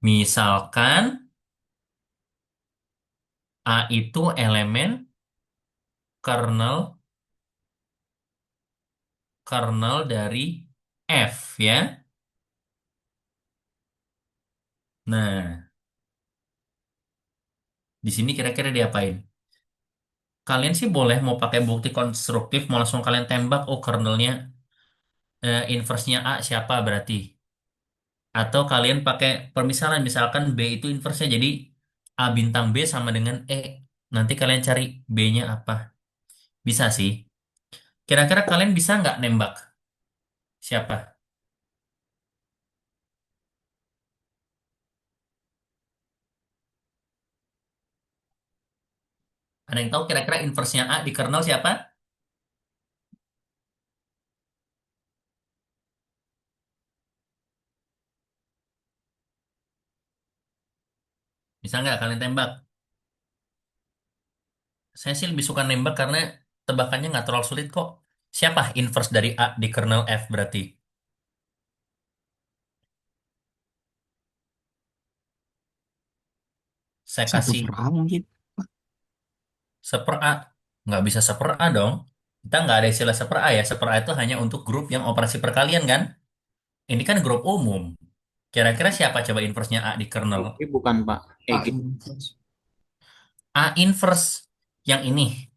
Misalkan A itu elemen kernel kernel dari F ya. Nah, di sini kira-kira diapain? Kalian sih boleh mau pakai bukti konstruktif, mau langsung kalian tembak, oh kernelnya inverse-nya A siapa berarti? Atau kalian pakai permisalan, misalkan B itu inverse-nya, jadi A bintang B sama dengan E. Nanti kalian cari B-nya apa? Bisa sih. Kira-kira kalian bisa nggak nembak? Siapa? Ada yang tahu kira-kira inverse-nya A di kernel siapa? Bisa nggak kalian tembak? Saya sih lebih suka nembak karena tebakannya nggak terlalu sulit kok. Siapa inverse dari A di kernel F berarti? Saya Satu kasih per A mungkin. seper A. Nggak bisa seper A dong. Kita nggak ada istilah seper A ya. Seper A itu hanya untuk grup yang operasi perkalian kan? Ini kan grup umum. Kira-kira siapa coba inverse-nya A di kernel? EG bukan Pak. EG. A inverse. A inverse yang ini.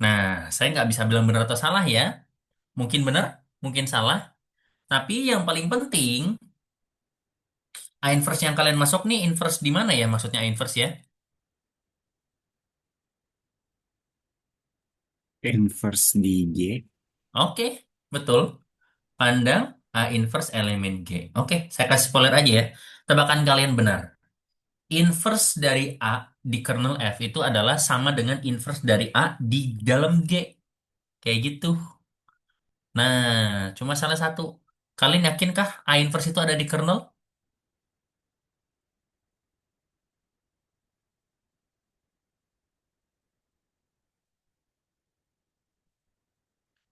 Nah, saya nggak bisa bilang benar atau salah ya. Mungkin benar, mungkin salah. Tapi yang paling penting, A inverse yang kalian masuk nih inverse di mana ya? Maksudnya A inverse ya? Inverse di G. Oke, betul. Pandang A inverse elemen G. Oke, saya kasih spoiler aja ya. Tebakan kalian benar. Inverse dari A di kernel F itu adalah sama dengan inverse dari A di dalam G. Kayak gitu. Nah, cuma salah satu. Kalian yakinkah A inverse itu ada di kernel?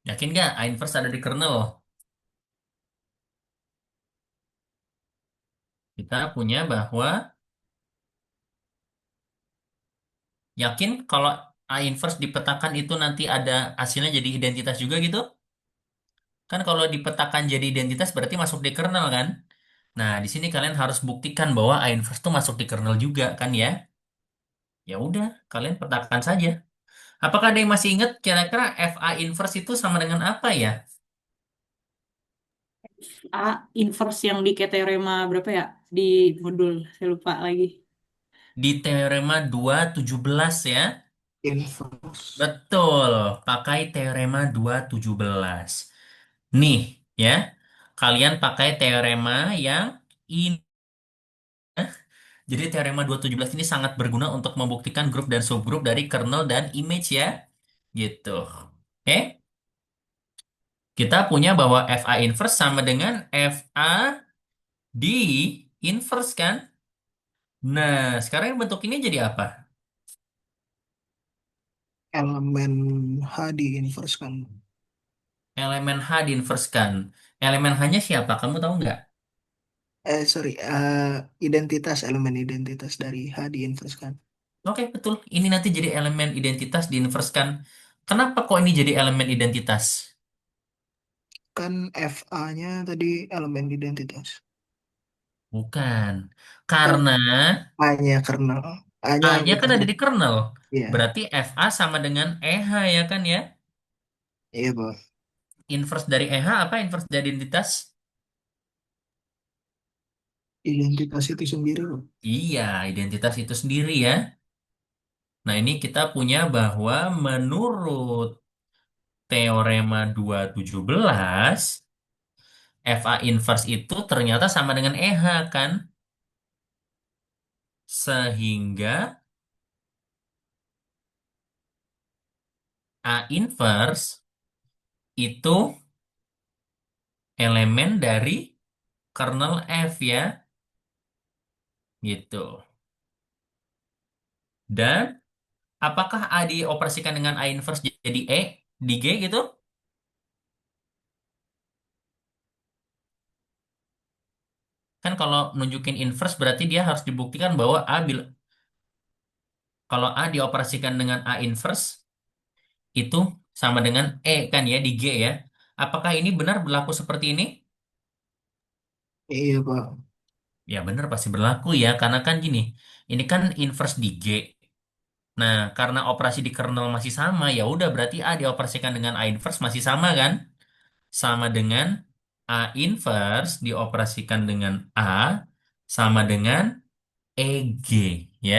Yakin nggak A inverse ada di kernel? Kita punya bahwa yakin kalau A inverse dipetakan itu nanti ada hasilnya jadi identitas juga gitu? Kan kalau dipetakan jadi identitas berarti masuk di kernel kan? Nah, di sini kalian harus buktikan bahwa A inverse itu masuk di kernel juga kan ya? Ya udah, kalian petakan saja. Apakah ada yang masih ingat kira-kira FA inverse itu sama dengan apa ya? A inverse yang di teorema berapa ya? Di modul, saya lupa lagi. Di teorema 217 ya? Inverse. Betul, pakai teorema 217. Nih, ya. Kalian pakai teorema yang ini. Jadi teorema 217 ini sangat berguna untuk membuktikan grup dan subgrup dari kernel dan image ya. Gitu. Oke? Kita punya bahwa FA inverse sama dengan FA di inverse kan? Nah, sekarang bentuk ini jadi apa? Elemen H di inverse kan. Elemen H di inverse kan? Elemen H-nya siapa? Kamu tahu nggak? Sorry, identitas, elemen identitas dari H di inverse kan. Oke, betul. Ini nanti jadi elemen identitas di inverse kan? Kenapa kok ini jadi elemen identitas? Kan FA-nya tadi elemen identitas. Bukan. Eh, Karena A-nya kernel. A-nya A-nya kan anggota ada dari. di kernel. Iya, Berarti FA sama dengan EH ya kan ya? iya, Pak. Inverse dari EH apa inverse dari identitas? Identitas itu sendiri, Pak. Iya, identitas itu sendiri ya. Nah, ini kita punya bahwa menurut teorema 217, FA inverse itu ternyata sama dengan EH kan? Sehingga A inverse itu elemen dari kernel F ya, gitu. Dan apakah A dioperasikan dengan A inverse jadi E di G gitu? Kan kalau nunjukin inverse berarti dia harus dibuktikan bahwa kalau A dioperasikan dengan A inverse itu sama dengan E kan ya di G ya. Apakah ini benar berlaku seperti ini? Iya, Pak. Ya benar pasti berlaku ya karena kan gini, ini kan inverse di G. Nah, karena operasi di kernel masih sama, ya udah berarti A dioperasikan dengan A inverse masih sama kan? Sama dengan A inverse dioperasikan dengan A sama dengan EG ya.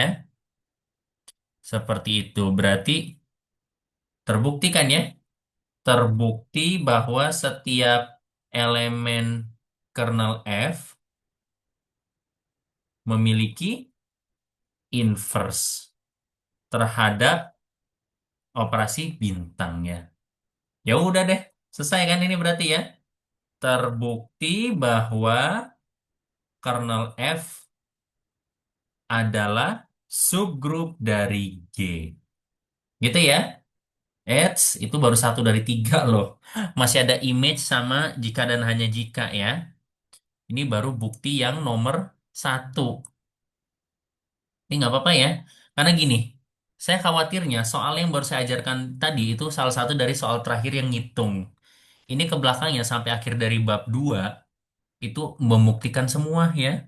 Seperti itu. Berarti terbukti kan ya? Terbukti bahwa setiap elemen kernel F memiliki inverse terhadap operasi bintang ya. Ya udah deh, selesai kan ini berarti ya. Terbukti bahwa kernel F adalah subgrup dari G. Gitu ya. Itu baru satu dari tiga loh. Masih ada image sama jika dan hanya jika ya. Ini baru bukti yang nomor satu. Ini nggak apa-apa ya. Karena gini, saya khawatirnya soal yang baru saya ajarkan tadi itu salah satu dari soal terakhir yang ngitung. Ini ke belakangnya sampai akhir dari bab 2 itu membuktikan semua ya.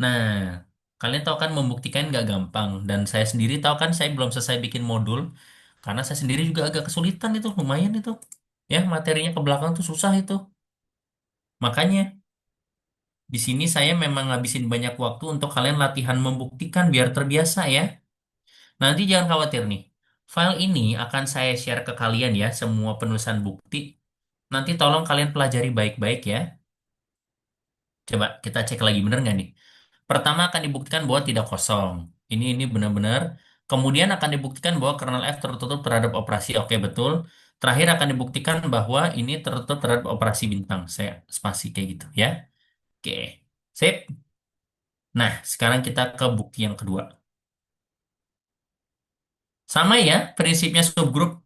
Nah, kalian tahu kan membuktikan nggak gampang. Dan saya sendiri tahu kan saya belum selesai bikin modul. Karena saya sendiri juga agak kesulitan itu, lumayan itu. Ya, materinya ke belakang tuh susah itu. Makanya, di sini saya memang ngabisin banyak waktu untuk kalian latihan membuktikan biar terbiasa ya. Nanti jangan khawatir nih. File ini akan saya share ke kalian ya, semua penulisan bukti. Nanti tolong kalian pelajari baik-baik ya. Coba kita cek lagi, bener nggak nih? Pertama akan dibuktikan bahwa tidak kosong. Ini benar-benar. Kemudian akan dibuktikan bahwa kernel F tertutup terhadap operasi. Oke, betul. Terakhir akan dibuktikan bahwa ini tertutup terhadap operasi bintang. Saya spasi kayak gitu ya. Oke, sip. Nah, sekarang kita ke bukti yang kedua. Sama ya, prinsipnya subgroup.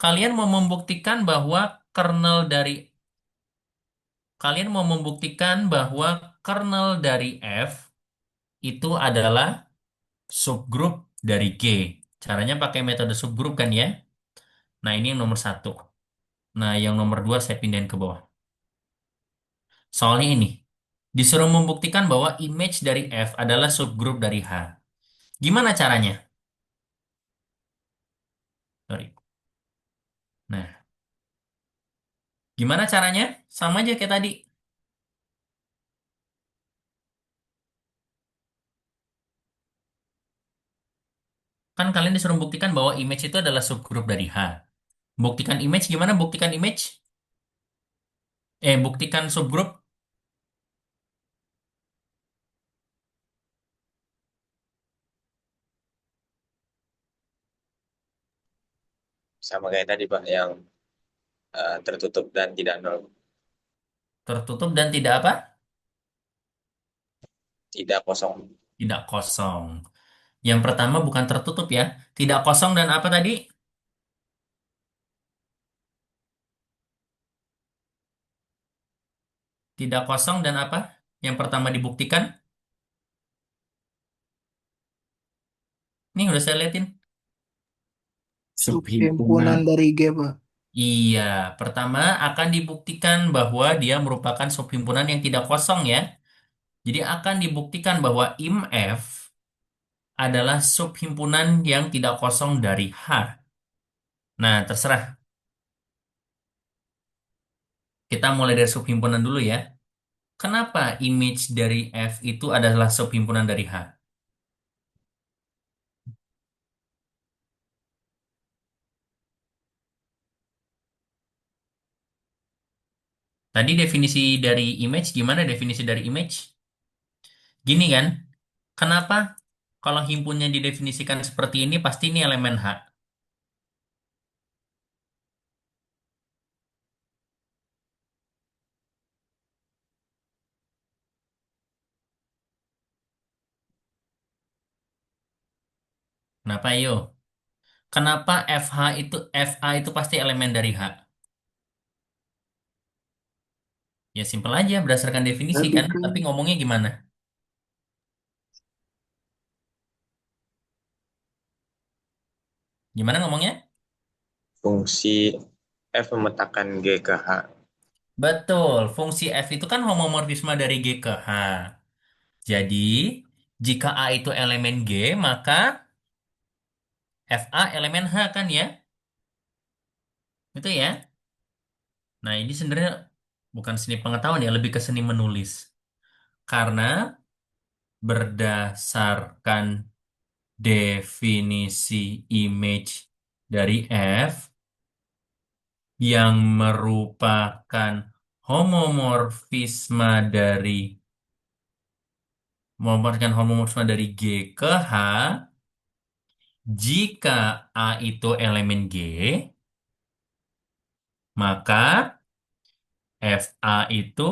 Kalian mau membuktikan bahwa kernel dari kalian mau membuktikan bahwa kernel dari F itu adalah subgrup dari G. Caranya pakai metode subgrup kan ya? Nah, ini yang nomor satu. Nah, yang nomor dua saya pindahin ke bawah. Soalnya ini, disuruh membuktikan bahwa image dari F adalah subgrup dari H. Gimana caranya? Sorry. Nah, gimana caranya? Sama aja kayak tadi. Kan kalian disuruh membuktikan bahwa image itu adalah subgrup dari H. Buktikan image gimana? Buktikan image? Buktikan subgrup. Sama kayak tadi Pak yang tertutup dan tidak nol. Tertutup dan tidak apa? Tidak kosong. Tidak kosong. Yang pertama bukan tertutup ya. Tidak kosong dan apa tadi? Tidak kosong dan apa? Yang pertama dibuktikan. Nih udah saya liatin. Subhimpunan Subhimpunan. dari G, Pak. Iya, pertama akan dibuktikan bahwa dia merupakan subhimpunan yang tidak kosong ya. Jadi akan dibuktikan bahwa IMF adalah subhimpunan yang tidak kosong dari H. Nah, terserah. Kita mulai dari subhimpunan dulu ya. Kenapa image dari F itu adalah subhimpunan dari H? Tadi definisi dari image, gimana definisi dari image? Gini kan, kenapa kalau himpunnya didefinisikan seperti ini pasti ini elemen H. Kenapa yo? Kenapa FA itu pasti elemen dari H? Ya simpel aja berdasarkan definisi Tapi kan, kan tapi ngomongnya gimana? Gimana ngomongnya? Fungsi F memetakan G ke H. Betul, fungsi F itu kan homomorfisme dari G ke H. Jadi, jika A itu elemen G, maka FA elemen H kan ya? Itu ya. Nah, ini sebenarnya bukan seni pengetahuan ya, lebih ke seni menulis. Karena berdasarkan definisi image dari F, yang merupakan homomorfisme dari G ke H jika A itu elemen G, maka FA itu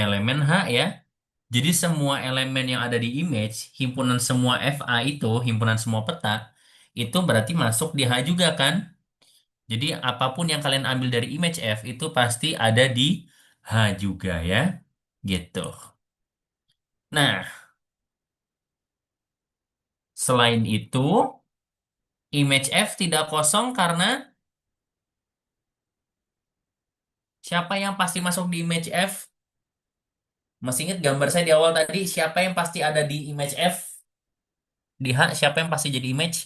elemen H ya. Jadi semua elemen yang ada di image, himpunan semua FA itu, himpunan semua peta, itu berarti masuk di H juga kan? Jadi apapun yang kalian ambil dari image F itu pasti ada di H juga ya. Gitu. Nah, selain itu, image F tidak kosong karena siapa yang pasti masuk di image F? Masih ingat gambar saya di awal tadi, siapa yang pasti ada di image F? Di H, siapa yang pasti jadi image?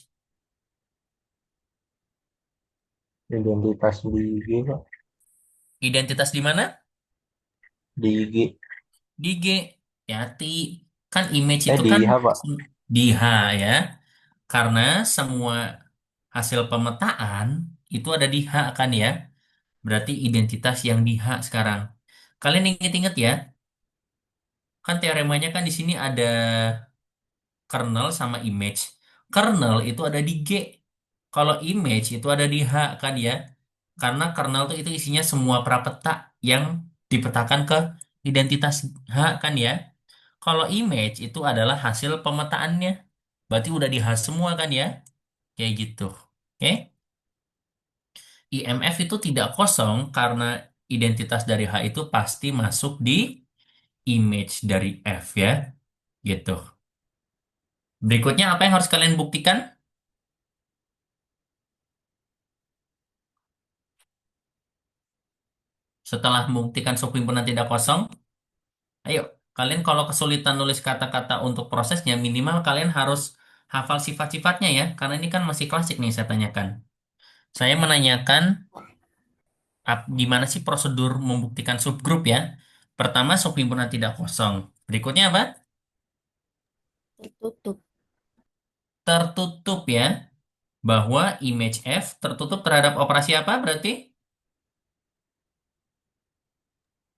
Identitas di IG, Pak. Identitas di mana? Di IG. Di G. Hati. Kan image itu Di kan IH, Pak. di H ya. Karena semua hasil pemetaan itu ada di H kan ya. Berarti identitas yang di H sekarang. Kalian inget-inget ya, kan teoremanya kan di sini ada kernel sama image. Kernel itu ada di G. Kalau image itu ada di H kan ya. Karena kernel itu isinya semua prapeta yang dipetakan ke identitas H kan ya. Kalau image itu adalah hasil pemetaannya. Berarti udah di H semua kan ya. Kayak gitu. Oke. IMF itu tidak kosong karena identitas dari H itu pasti masuk di image dari F ya. Gitu. Berikutnya apa yang harus kalian buktikan? Setelah membuktikan subhimpunan tidak kosong, ayo, kalian kalau kesulitan nulis kata-kata untuk prosesnya, minimal kalian harus hafal sifat-sifatnya ya, karena ini kan masih klasik nih saya tanyakan. Saya menanyakan gimana sih prosedur membuktikan subgrup ya. Pertama, subhimpunan tidak kosong. Berikutnya apa? Tertutup. Tertutup ya, bahwa image F tertutup terhadap operasi apa berarti?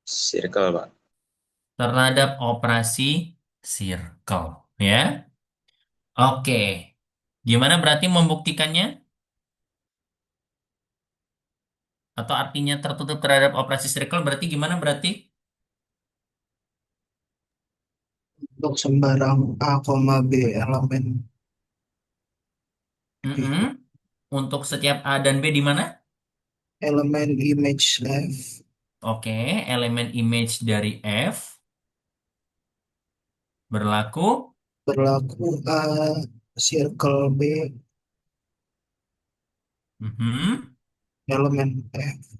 Circle, Pak. Terhadap operasi circle ya. Oke. Gimana berarti membuktikannya? Atau artinya tertutup terhadap operasi circle berarti gimana berarti? Untuk sembarang A, B elemen Mm-mm. Untuk setiap A dan B di mana? elemen image F Oke, elemen image dari F berlaku. berlaku A circle B Mhm. elemen F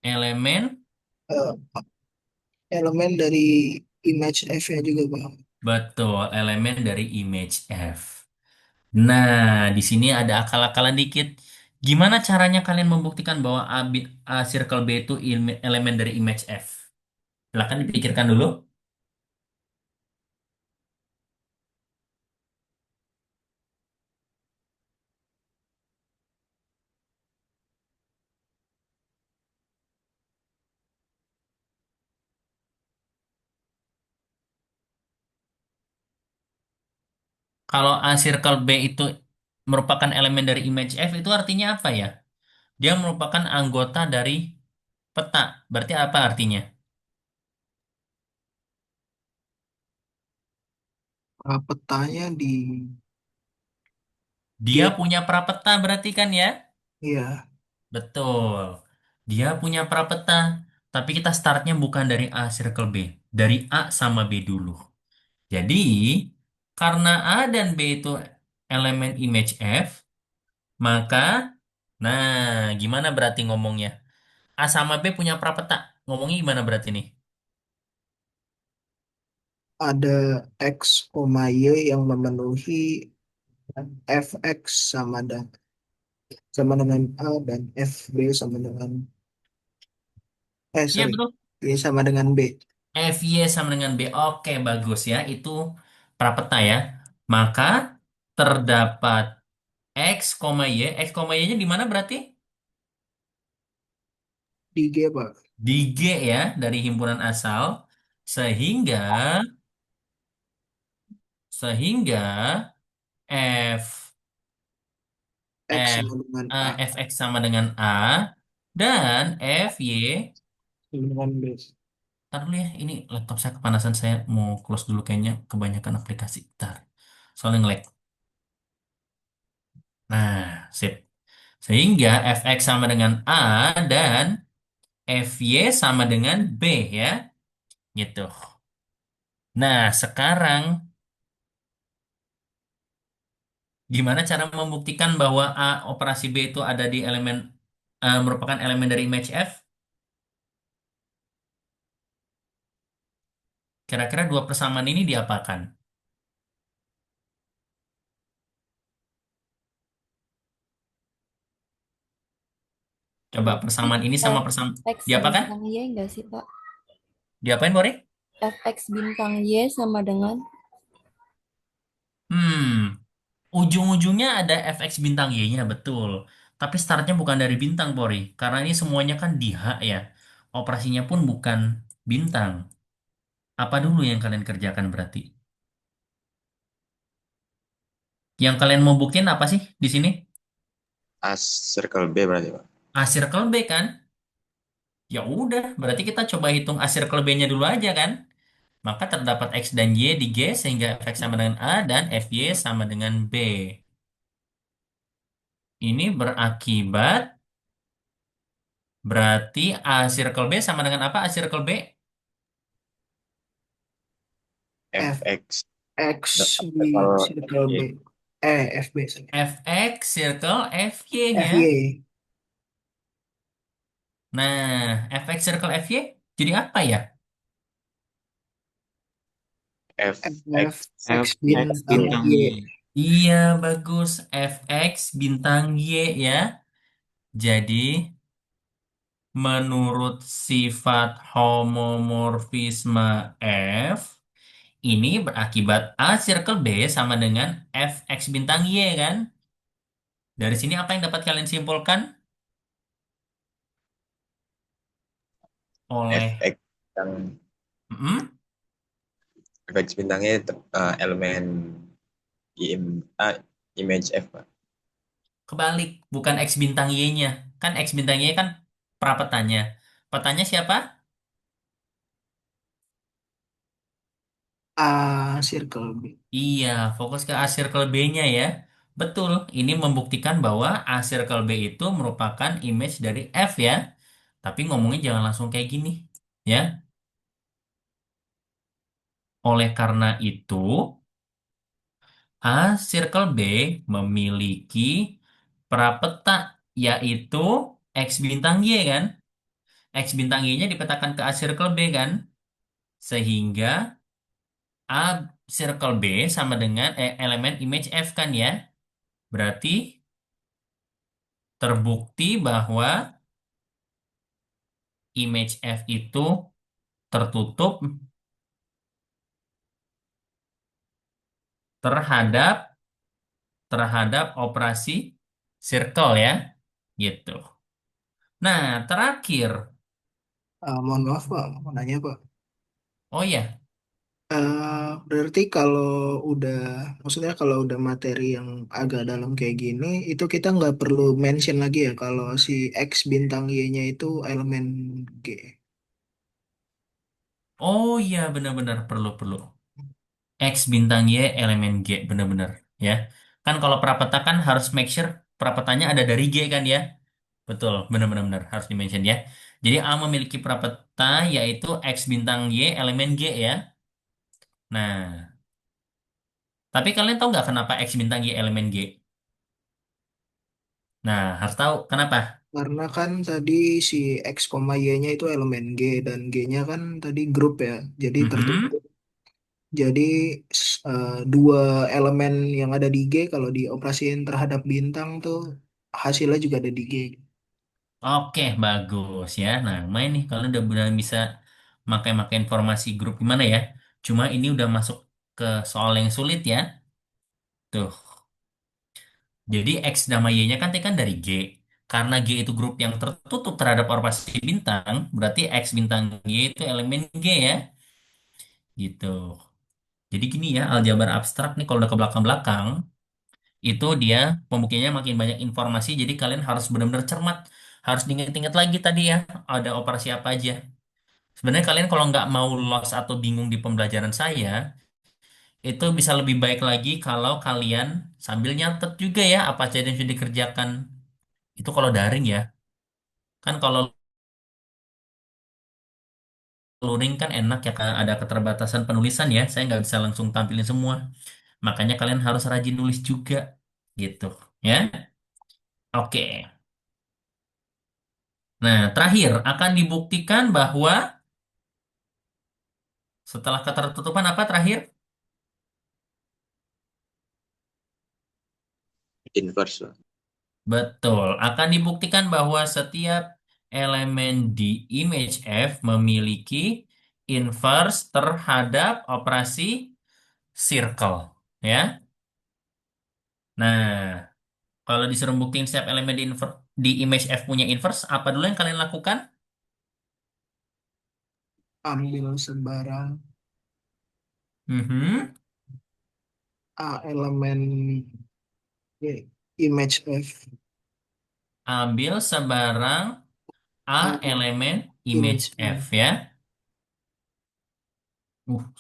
Elemen, eh, elemen dari image F ya juga Bang. betul, elemen dari image F. Nah, di sini ada akal-akalan dikit. Gimana caranya kalian membuktikan bahwa A circle B itu elemen dari image F? Silahkan dipikirkan dulu. Kalau A circle B itu merupakan elemen dari image F, itu artinya apa ya? Dia merupakan anggota dari peta. Berarti apa artinya? Petanya di Dia dia punya prapeta berarti kan ya? ya Betul. Dia punya prapeta. Tapi kita startnya bukan dari A circle B. Dari A sama B dulu. Jadi, karena A dan B itu elemen image F, maka, nah, gimana berarti ngomongnya? A sama B punya prapeta. Ngomongnya gimana berarti nih? ada X, Y yang memenuhi fx sama dengan A dan fb sama dengan Iya sorry betul. Y sama dengan B. FY sama dengan B. Oke, bagus ya. Itu prapeta ya. Maka terdapat X, Y. X, Y-nya di mana berarti? di G Pak. Di G ya, dari himpunan asal. Sehingga, sehingga F, X F, sama dengan A Fx sama dengan A, dan Fy, sama dengan B. ntar dulu ya, ini laptop saya kepanasan, saya mau close dulu kayaknya kebanyakan aplikasi. Ntar, soalnya nge-lag. Nah, sip. Sehingga Fx sama dengan A dan Fy sama dengan B ya, gitu. Nah, sekarang gimana cara membuktikan bahwa A operasi B itu ada di elemen merupakan elemen dari image F? Kira-kira dua persamaan ini diapakan? Coba persamaan ini sama persamaan FX diapakan? bintang Y enggak sih, Pak? Diapain, Bori? FX bintang Y sama dengan Hmm, ujung-ujungnya ada fx bintang y-nya betul. Tapi startnya bukan dari bintang, Bori. Karena ini semuanya kan di H ya. Operasinya pun bukan bintang. Apa dulu yang kalian kerjakan berarti? Yang kalian mau buktiin apa sih di sini? A circle B berarti Pak. A circle B kan? Ya udah, berarti kita coba hitung A circle B-nya dulu aja kan? Maka terdapat X dan Y di G sehingga Fx sama dengan A dan Fy sama dengan B. Ini berakibat berarti A circle B sama dengan apa A circle B? F Fx X di level circle Y. B. FB sorry. Fx circle Fy ya. FY. Nah, Fx circle Fy jadi apa ya? Fx FX Fx bintang bintang Y. Y. Iya, bagus. Fx bintang Y ya. Jadi, menurut sifat homomorfisme F, ini berakibat A circle B sama dengan Fx bintang Y kan? Dari sini apa yang dapat kalian simpulkan? Oleh Fx yang Mm-mm. Fx bintangnya elemen image F Pak. Kebalik, bukan X bintang Y-nya. Kan X bintang Y kan prapetanya. Petanya siapa? A circle B. Iya, fokus ke A circle B-nya ya. Betul, ini membuktikan bahwa A circle B itu merupakan image dari F ya. Tapi ngomongnya jangan langsung kayak gini, ya. Oleh karena itu, A circle B memiliki prapeta yaitu X bintang Y kan. X bintang Y-nya dipetakan ke A circle B kan. Sehingga A circle B sama dengan elemen image F kan ya. Berarti terbukti bahwa image F itu tertutup terhadap terhadap operasi circle ya. Gitu. Nah, terakhir. Mohon maaf Pak, mau nanya Pak. Oh ya, Berarti kalau udah, maksudnya kalau udah materi yang agak dalam kayak gini, itu kita nggak perlu mention lagi ya kalau si X bintang Y-nya itu elemen G. oh ya benar-benar perlu-perlu. X bintang Y elemen G benar-benar ya. Kan kalau prapeta kan harus make sure prapetanya ada dari G kan ya. Betul, benar-benar harus dimention ya. Jadi A memiliki prapeta yaitu X bintang Y elemen G ya. Nah, tapi kalian tahu nggak kenapa X bintang Y elemen G? Nah, harus tahu kenapa. Karena kan tadi si X, Y-nya itu elemen G dan G-nya kan tadi grup ya, jadi Mhm. tertutup. Jadi dua elemen yang ada di G kalau dioperasiin terhadap bintang tuh hasilnya juga ada di G. Oke, bagus ya. Nah, main nih kalian udah benar bisa makai-makai informasi grup gimana ya. Cuma ini udah masuk ke soal yang sulit ya. Tuh. Jadi X sama Y-nya kan tadi kan dari G. Karena G itu grup yang tertutup terhadap operasi bintang, berarti X bintang G itu elemen G ya. Gitu. Jadi gini ya, aljabar abstrak nih kalau udah ke belakang-belakang, itu dia pembuktiannya makin banyak informasi, jadi kalian harus benar-benar cermat. Harus diingat-ingat lagi tadi ya, ada operasi apa aja. Sebenarnya kalian kalau nggak mau lost atau bingung di pembelajaran saya, itu bisa lebih baik lagi kalau kalian sambil nyatet juga ya apa aja yang sudah dikerjakan. Itu kalau daring ya. Kan kalau luring kan enak ya, karena ada keterbatasan penulisan ya. Saya nggak bisa langsung tampilin semua. Makanya kalian harus rajin nulis juga. Gitu ya. Oke. Nah, terakhir akan dibuktikan bahwa setelah ketertutupan apa terakhir? Inverse, Pak. Betul, akan dibuktikan bahwa setiap elemen di image F memiliki inverse terhadap operasi circle, ya. Nah, kalau disuruh buktiin setiap elemen di image F punya inverse, apa dulu yang kalian lakukan? Ambil sebarang Mhm. A elemen image F, Ambil sebarang A A elemen image image F, F. ya.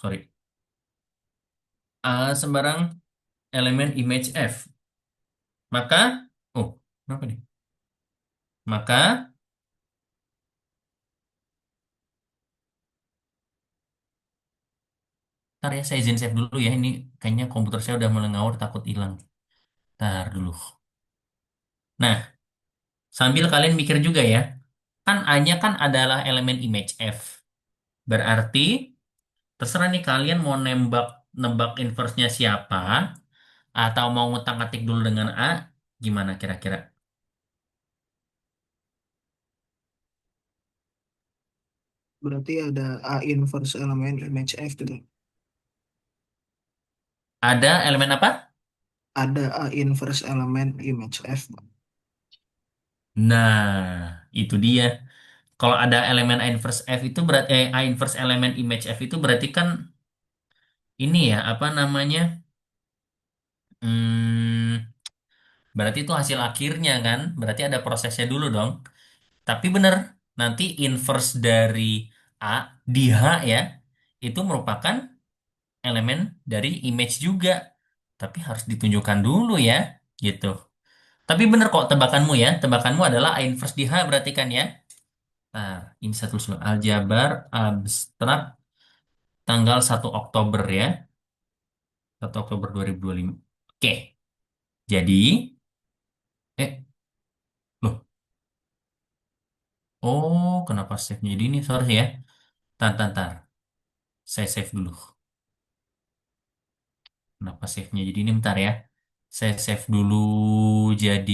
Sorry. A sebarang elemen image F. Maka, kenapa nih? Maka, ntar ya saya izin save dulu ya. Ini kayaknya komputer saya udah mulai ngawur, takut hilang. Ntar dulu. Nah, sambil kalian mikir juga ya. Kan A-nya kan adalah elemen image F. Berarti, terserah nih kalian mau nebak inverse-nya siapa, atau mau ngutang-atik dulu dengan A, gimana kira-kira? Berarti ada A inverse elemen image F gitu. Ada elemen apa? Ada A inverse elemen image F, Pak. Nah, itu dia. Kalau ada elemen A inverse F itu berarti A inverse elemen image F itu berarti kan ini ya, apa namanya? Hmm, berarti itu hasil akhirnya kan? Berarti ada prosesnya dulu dong. Tapi bener, nanti inverse dari A di H ya, itu merupakan elemen dari image juga. Tapi harus ditunjukkan dulu ya, gitu. Tapi bener kok tebakanmu ya. Tebakanmu adalah A inverse di H berarti kan ya. Nah, ini satu soal aljabar abstrak tanggal 1 Oktober ya. 1 Oktober 2025. Oke, jadi, eh, loh, kenapa save-nya jadi ini? Sorry ya. Tar. Saya save dulu. Kenapa save-nya jadi ini? Bentar ya. Saya save dulu jadi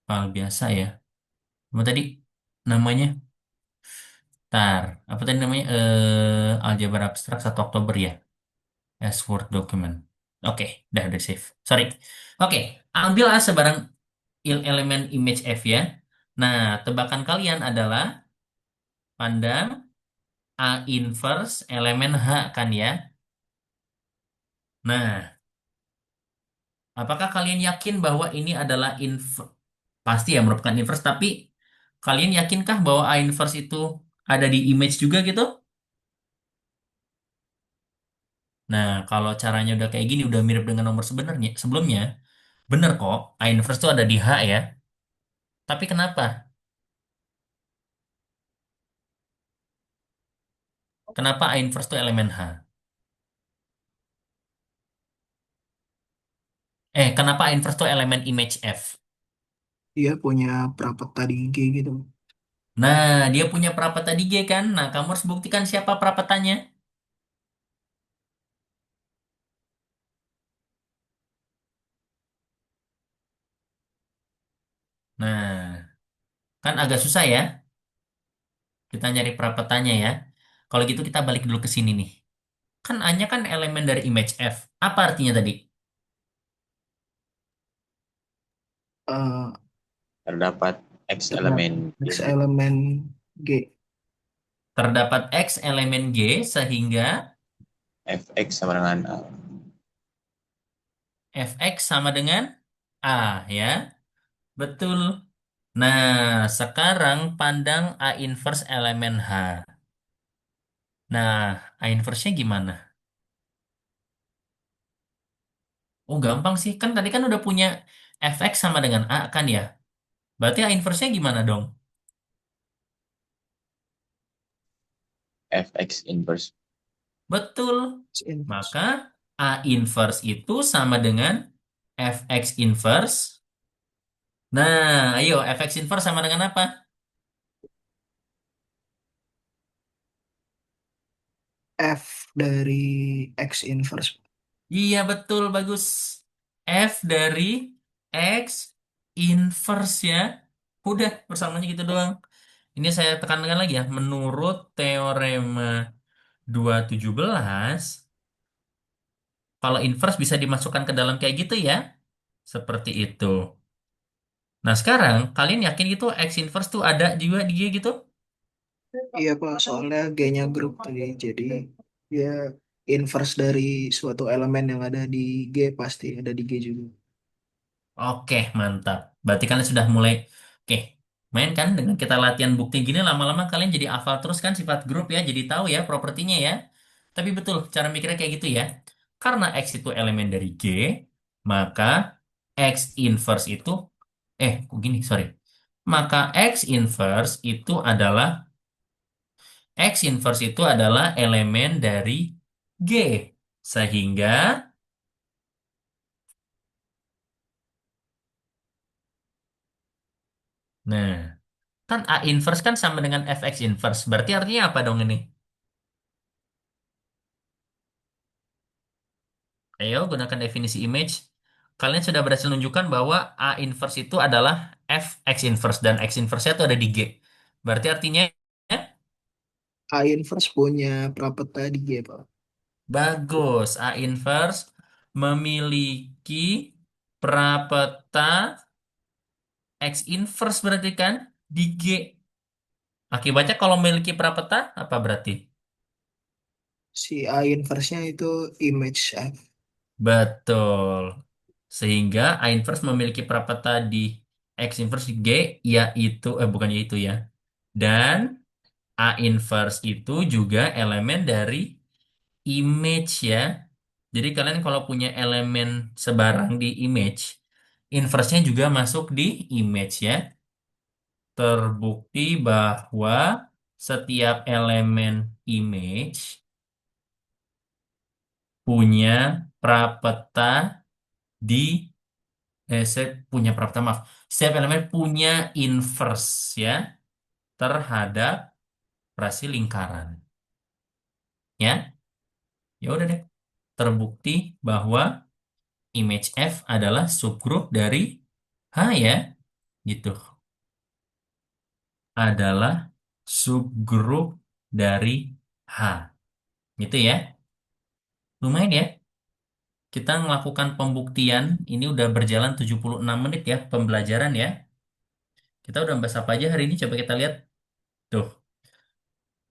file biasa ya. Apa tadi namanya? Apa tadi namanya? Aljabar abstrak 1 Oktober ya. As Word document. Oke, udah save. Sorry. Oke, ambil A sebarang elemen image F ya. Nah, tebakan kalian adalah pandang A inverse elemen H kan ya. Nah, apakah kalian yakin bahwa ini adalah pasti ya merupakan inverse, tapi kalian yakinkah bahwa A inverse itu ada di image juga gitu? Nah, kalau caranya udah kayak gini, udah mirip dengan nomor sebenarnya sebelumnya, bener kok, A inverse itu ada di H ya. Tapi kenapa? Kenapa A inverse itu elemen H? Kenapa A inverse itu elemen image F? Dia punya perapat tadi G gitu. Nah, dia punya perapat tadi G kan? Nah, kamu harus buktikan siapa perapatannya. Nah, kan agak susah ya kita nyari perapatannya ya. Kalau gitu kita balik dulu ke sini nih. Kan A-nya kan elemen dari image F. Apa artinya tadi? Eh, terdapat X terdapat elemen X G. elemen G. Terdapat X elemen G sehingga Fx sama dengan A. Fx sama dengan A ya. Betul. Nah, sekarang pandang A inverse elemen H. Nah, A inverse-nya gimana? Oh, gampang sih. Kan tadi kan udah punya Fx sama dengan A kan ya. Berarti A inverse-nya gimana dong? Fx inverse. Betul. X inverse. Maka A inverse itu sama dengan Fx inverse. Nah, ayo Fx inverse sama dengan apa? F dari X inverse. Iya, betul, bagus. F dari X inverse ya. Udah, persamanya gitu doang. Ini saya tekankan lagi ya. Menurut teorema 217, kalau inverse bisa dimasukkan ke dalam kayak gitu ya. Seperti itu. Nah, sekarang kalian yakin gitu X inverse tuh ada juga di G gitu? Iya Pak, soalnya G-nya grup tadi. Jadi ya inverse dari suatu elemen yang ada di G pasti ada di G juga. Oke, mantap. Berarti kalian sudah mulai, oke, main kan dengan kita latihan bukti gini lama-lama kalian jadi hafal terus kan sifat grup ya, jadi tahu ya propertinya ya. Tapi betul, cara mikirnya kayak gitu ya. Karena X itu elemen dari G, maka X inverse itu, kok gini, sorry. Maka X inverse itu adalah elemen dari G. Sehingga, nah, kan A inverse kan sama dengan Fx inverse. Berarti artinya apa dong ini? Ayo gunakan definisi image. Kalian sudah berhasil menunjukkan bahwa A inverse itu adalah Fx inverse dan X inverse itu ada di G. Berarti artinya A inverse punya prapeta di G Pak. bagus. A inverse memiliki prapeta X inverse berarti kan di G. Akibatnya kalau memiliki prapeta apa berarti? Si A inverse-nya itu image F. Betul. Sehingga A inverse memiliki prapeta di X inverse G, yaitu, bukan yaitu ya. Dan A inverse itu juga elemen dari image ya. Jadi kalian kalau punya elemen sebarang di image, inverse-nya juga masuk di image ya. Terbukti bahwa setiap elemen image punya prapeta di saya punya prapta maaf. Setiap elemen punya inverse ya terhadap rasi lingkaran. Ya, ya udah deh. Terbukti bahwa image F adalah subgrup dari H ya, gitu. Adalah subgrup dari H. Gitu ya. Lumayan ya. Kita melakukan pembuktian. Ini udah berjalan 76 menit ya pembelajaran ya. Kita udah bahas apa aja hari ini? Coba kita lihat. Tuh.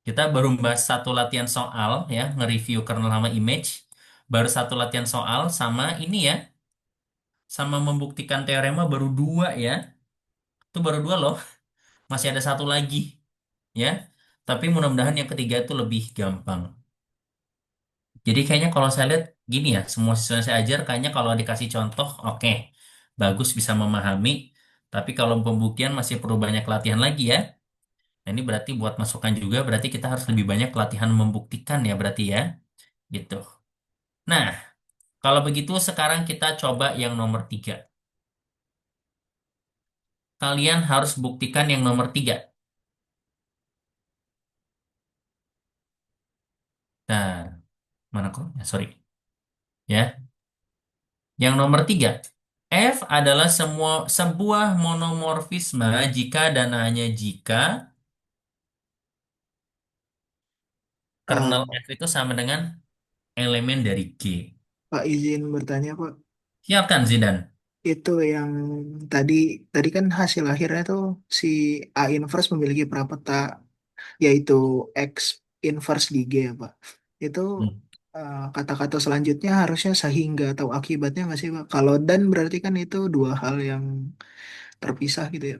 Kita baru bahas satu latihan soal ya, nge-review kernel sama image. Baru satu latihan soal sama ini ya, sama membuktikan teorema baru dua ya. Itu baru dua loh, masih ada satu lagi ya. Tapi mudah-mudahan yang ketiga itu lebih gampang. Jadi kayaknya kalau saya lihat gini ya, semua siswa yang saya ajar kayaknya kalau dikasih contoh, oke, bagus bisa memahami. Tapi kalau pembuktian masih perlu banyak latihan lagi ya. Nah, ini berarti buat masukan juga, berarti kita harus lebih banyak latihan membuktikan ya berarti ya, gitu. Nah, kalau begitu sekarang kita coba yang nomor tiga. Kalian harus buktikan yang nomor tiga. Nah, mana kok? Sorry. Ya, yang nomor tiga. F adalah sebuah monomorfisme jika dan hanya jika kernel Ah, F itu sama dengan elemen dari G. Pak izin bertanya Pak. Siapkan Zidan. Itu yang tadi tadi kan hasil akhirnya tuh si A inverse memiliki prapeta yaitu X inverse di G ya Pak. Itu Hmm. kata-kata selanjutnya harusnya sehingga atau akibatnya nggak sih Pak? Kalau dan berarti kan itu dua hal yang terpisah gitu ya.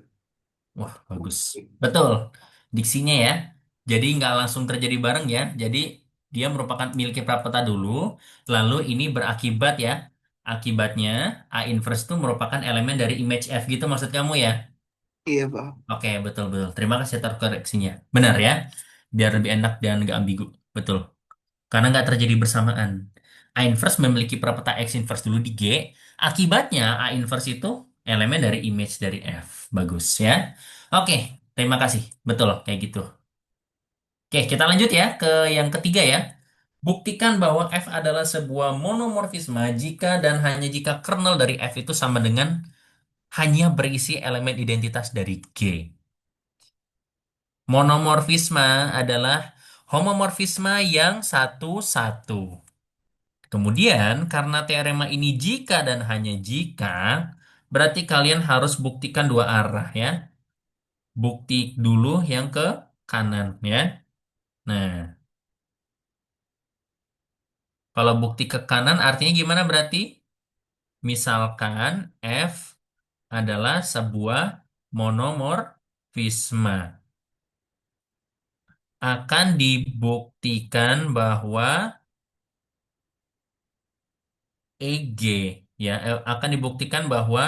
Wah, bagus. Betul. Diksinya ya. Jadi nggak langsung terjadi bareng ya. Jadi dia merupakan miliki prapeta dulu, lalu ini berakibat ya. Akibatnya A inverse itu merupakan elemen dari image F gitu maksud kamu ya? Iya Pak. Oke, betul betul. Terima kasih atas koreksinya. Benar ya. Biar lebih enak dan nggak ambigu. Betul. Karena nggak terjadi bersamaan. A inverse memiliki prapeta X inverse dulu di G. Akibatnya A inverse itu elemen dari image dari F. Bagus ya. Oke, terima kasih. Betul, kayak gitu. Oke, kita lanjut ya ke yang ketiga ya. Buktikan bahwa F adalah sebuah monomorfisme jika dan hanya jika kernel dari F itu sama dengan hanya berisi elemen identitas dari G. Monomorfisme adalah homomorfisme yang satu-satu. Kemudian, karena teorema ini jika dan hanya jika, berarti kalian harus buktikan dua arah ya. Bukti dulu yang ke kanan ya. Nah, kalau bukti ke kanan artinya gimana berarti? Misalkan F adalah sebuah monomorfisme. Akan dibuktikan bahwa EG ya akan dibuktikan bahwa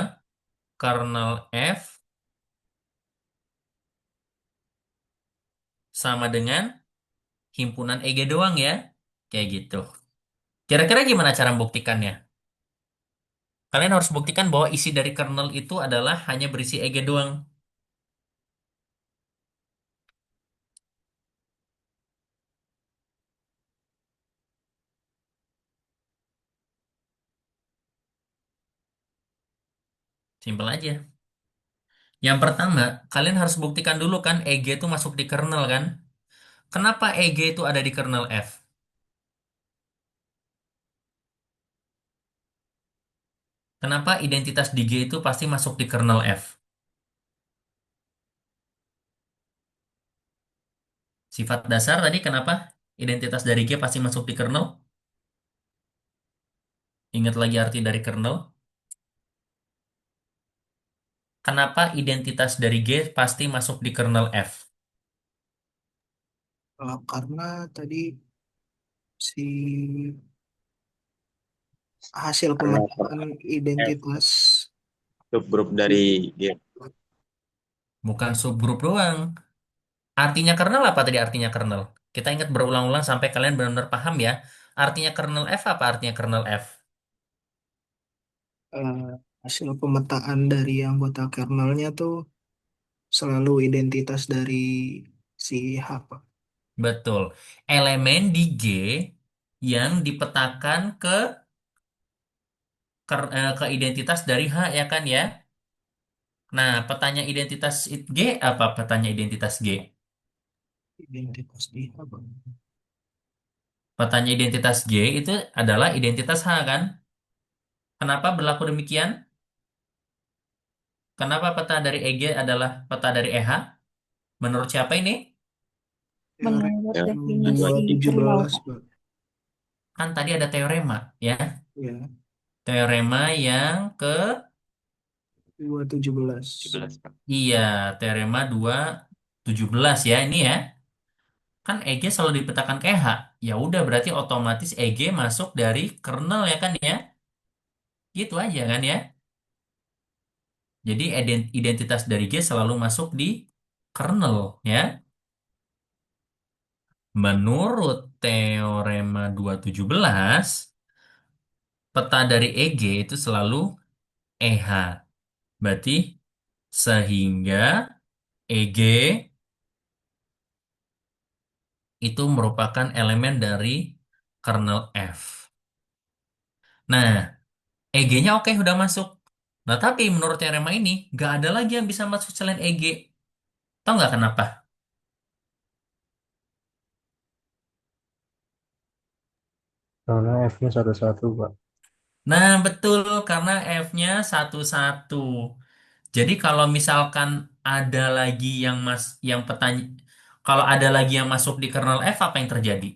kernel F sama dengan himpunan EG doang ya. Kayak gitu. Kira-kira gimana cara membuktikannya? Kalian harus buktikan bahwa isi dari kernel itu adalah hanya berisi EG doang. Simpel aja. Yang pertama, kalian harus buktikan dulu kan EG itu masuk di kernel kan? Kenapa EG itu ada di kernel F? Kenapa identitas di G itu pasti masuk di kernel F? Sifat dasar tadi kenapa identitas dari G pasti masuk di kernel? Ingat lagi arti dari kernel. Kenapa identitas dari G pasti masuk di kernel F? Karena tadi si hasil Karena pemetaan F identitas subgrup dari G. Bukan subgrup doang. Artinya kernel apa tadi artinya kernel? Kita ingat berulang-ulang sampai kalian benar-benar paham ya. Artinya kernel F apa artinya kernel F? eh, hasil pemetaan dari anggota kernelnya tuh selalu identitas dari si H, Pak. Betul. Elemen di G yang dipetakan ke identitas dari H ya kan ya. Nah, petanya identitas G apa petanya identitas G? Identitas di H, Pak. Petanya identitas G itu adalah identitas H kan? Kenapa berlaku demikian? Kenapa peta dari EG adalah peta dari EH? Menurut siapa ini? Teorem Menurut Ya, dua definisi tujuh kernel, belas Pak. Pak. Kan tadi ada teorema ya. Ya, Teorema yang ke 217. 17 Pak. iya, teorema 217 ya ini ya. Kan EG selalu dipetakan ke EH. Ya udah berarti otomatis EG masuk dari kernel ya kan ya. Gitu aja kan ya. Jadi identitas dari G selalu masuk di kernel ya. Menurut teorema 217, peta dari EG itu selalu EH. Berarti sehingga EG itu merupakan elemen dari kernel F. Nah, EG-nya oke udah masuk. Nah, tapi menurut teorema ini, nggak ada lagi yang bisa masuk selain EG. Tahu nggak kenapa? Karena F-nya satu-satu, Pak. Nah, betul karena F-nya satu-satu. Jadi kalau misalkan ada lagi yang kalau ada lagi yang masuk di kernel F apa yang terjadi?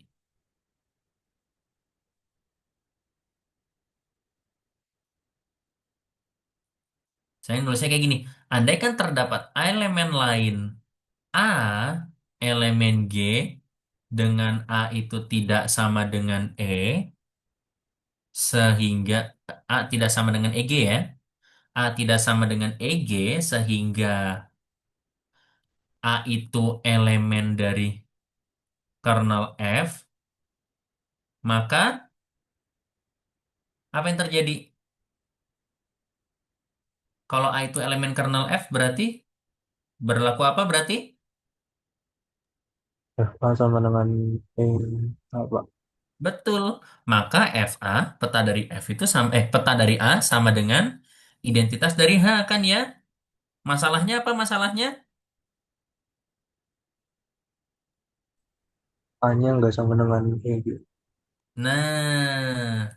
Saya nulisnya kayak gini. Andai kan terdapat elemen lain A, elemen G dengan A itu tidak sama dengan E, sehingga A tidak sama dengan EG ya. A tidak sama dengan EG sehingga A itu elemen dari kernel F, maka apa yang terjadi? Kalau A itu elemen kernel F berarti berlaku apa berarti? FA sama dengan E apa? Betul. Maka FA, peta dari F itu peta dari A sama dengan identitas dari H kan ya? Masalahnya apa masalahnya? A-nya nggak sama dengan E gitu. Nah,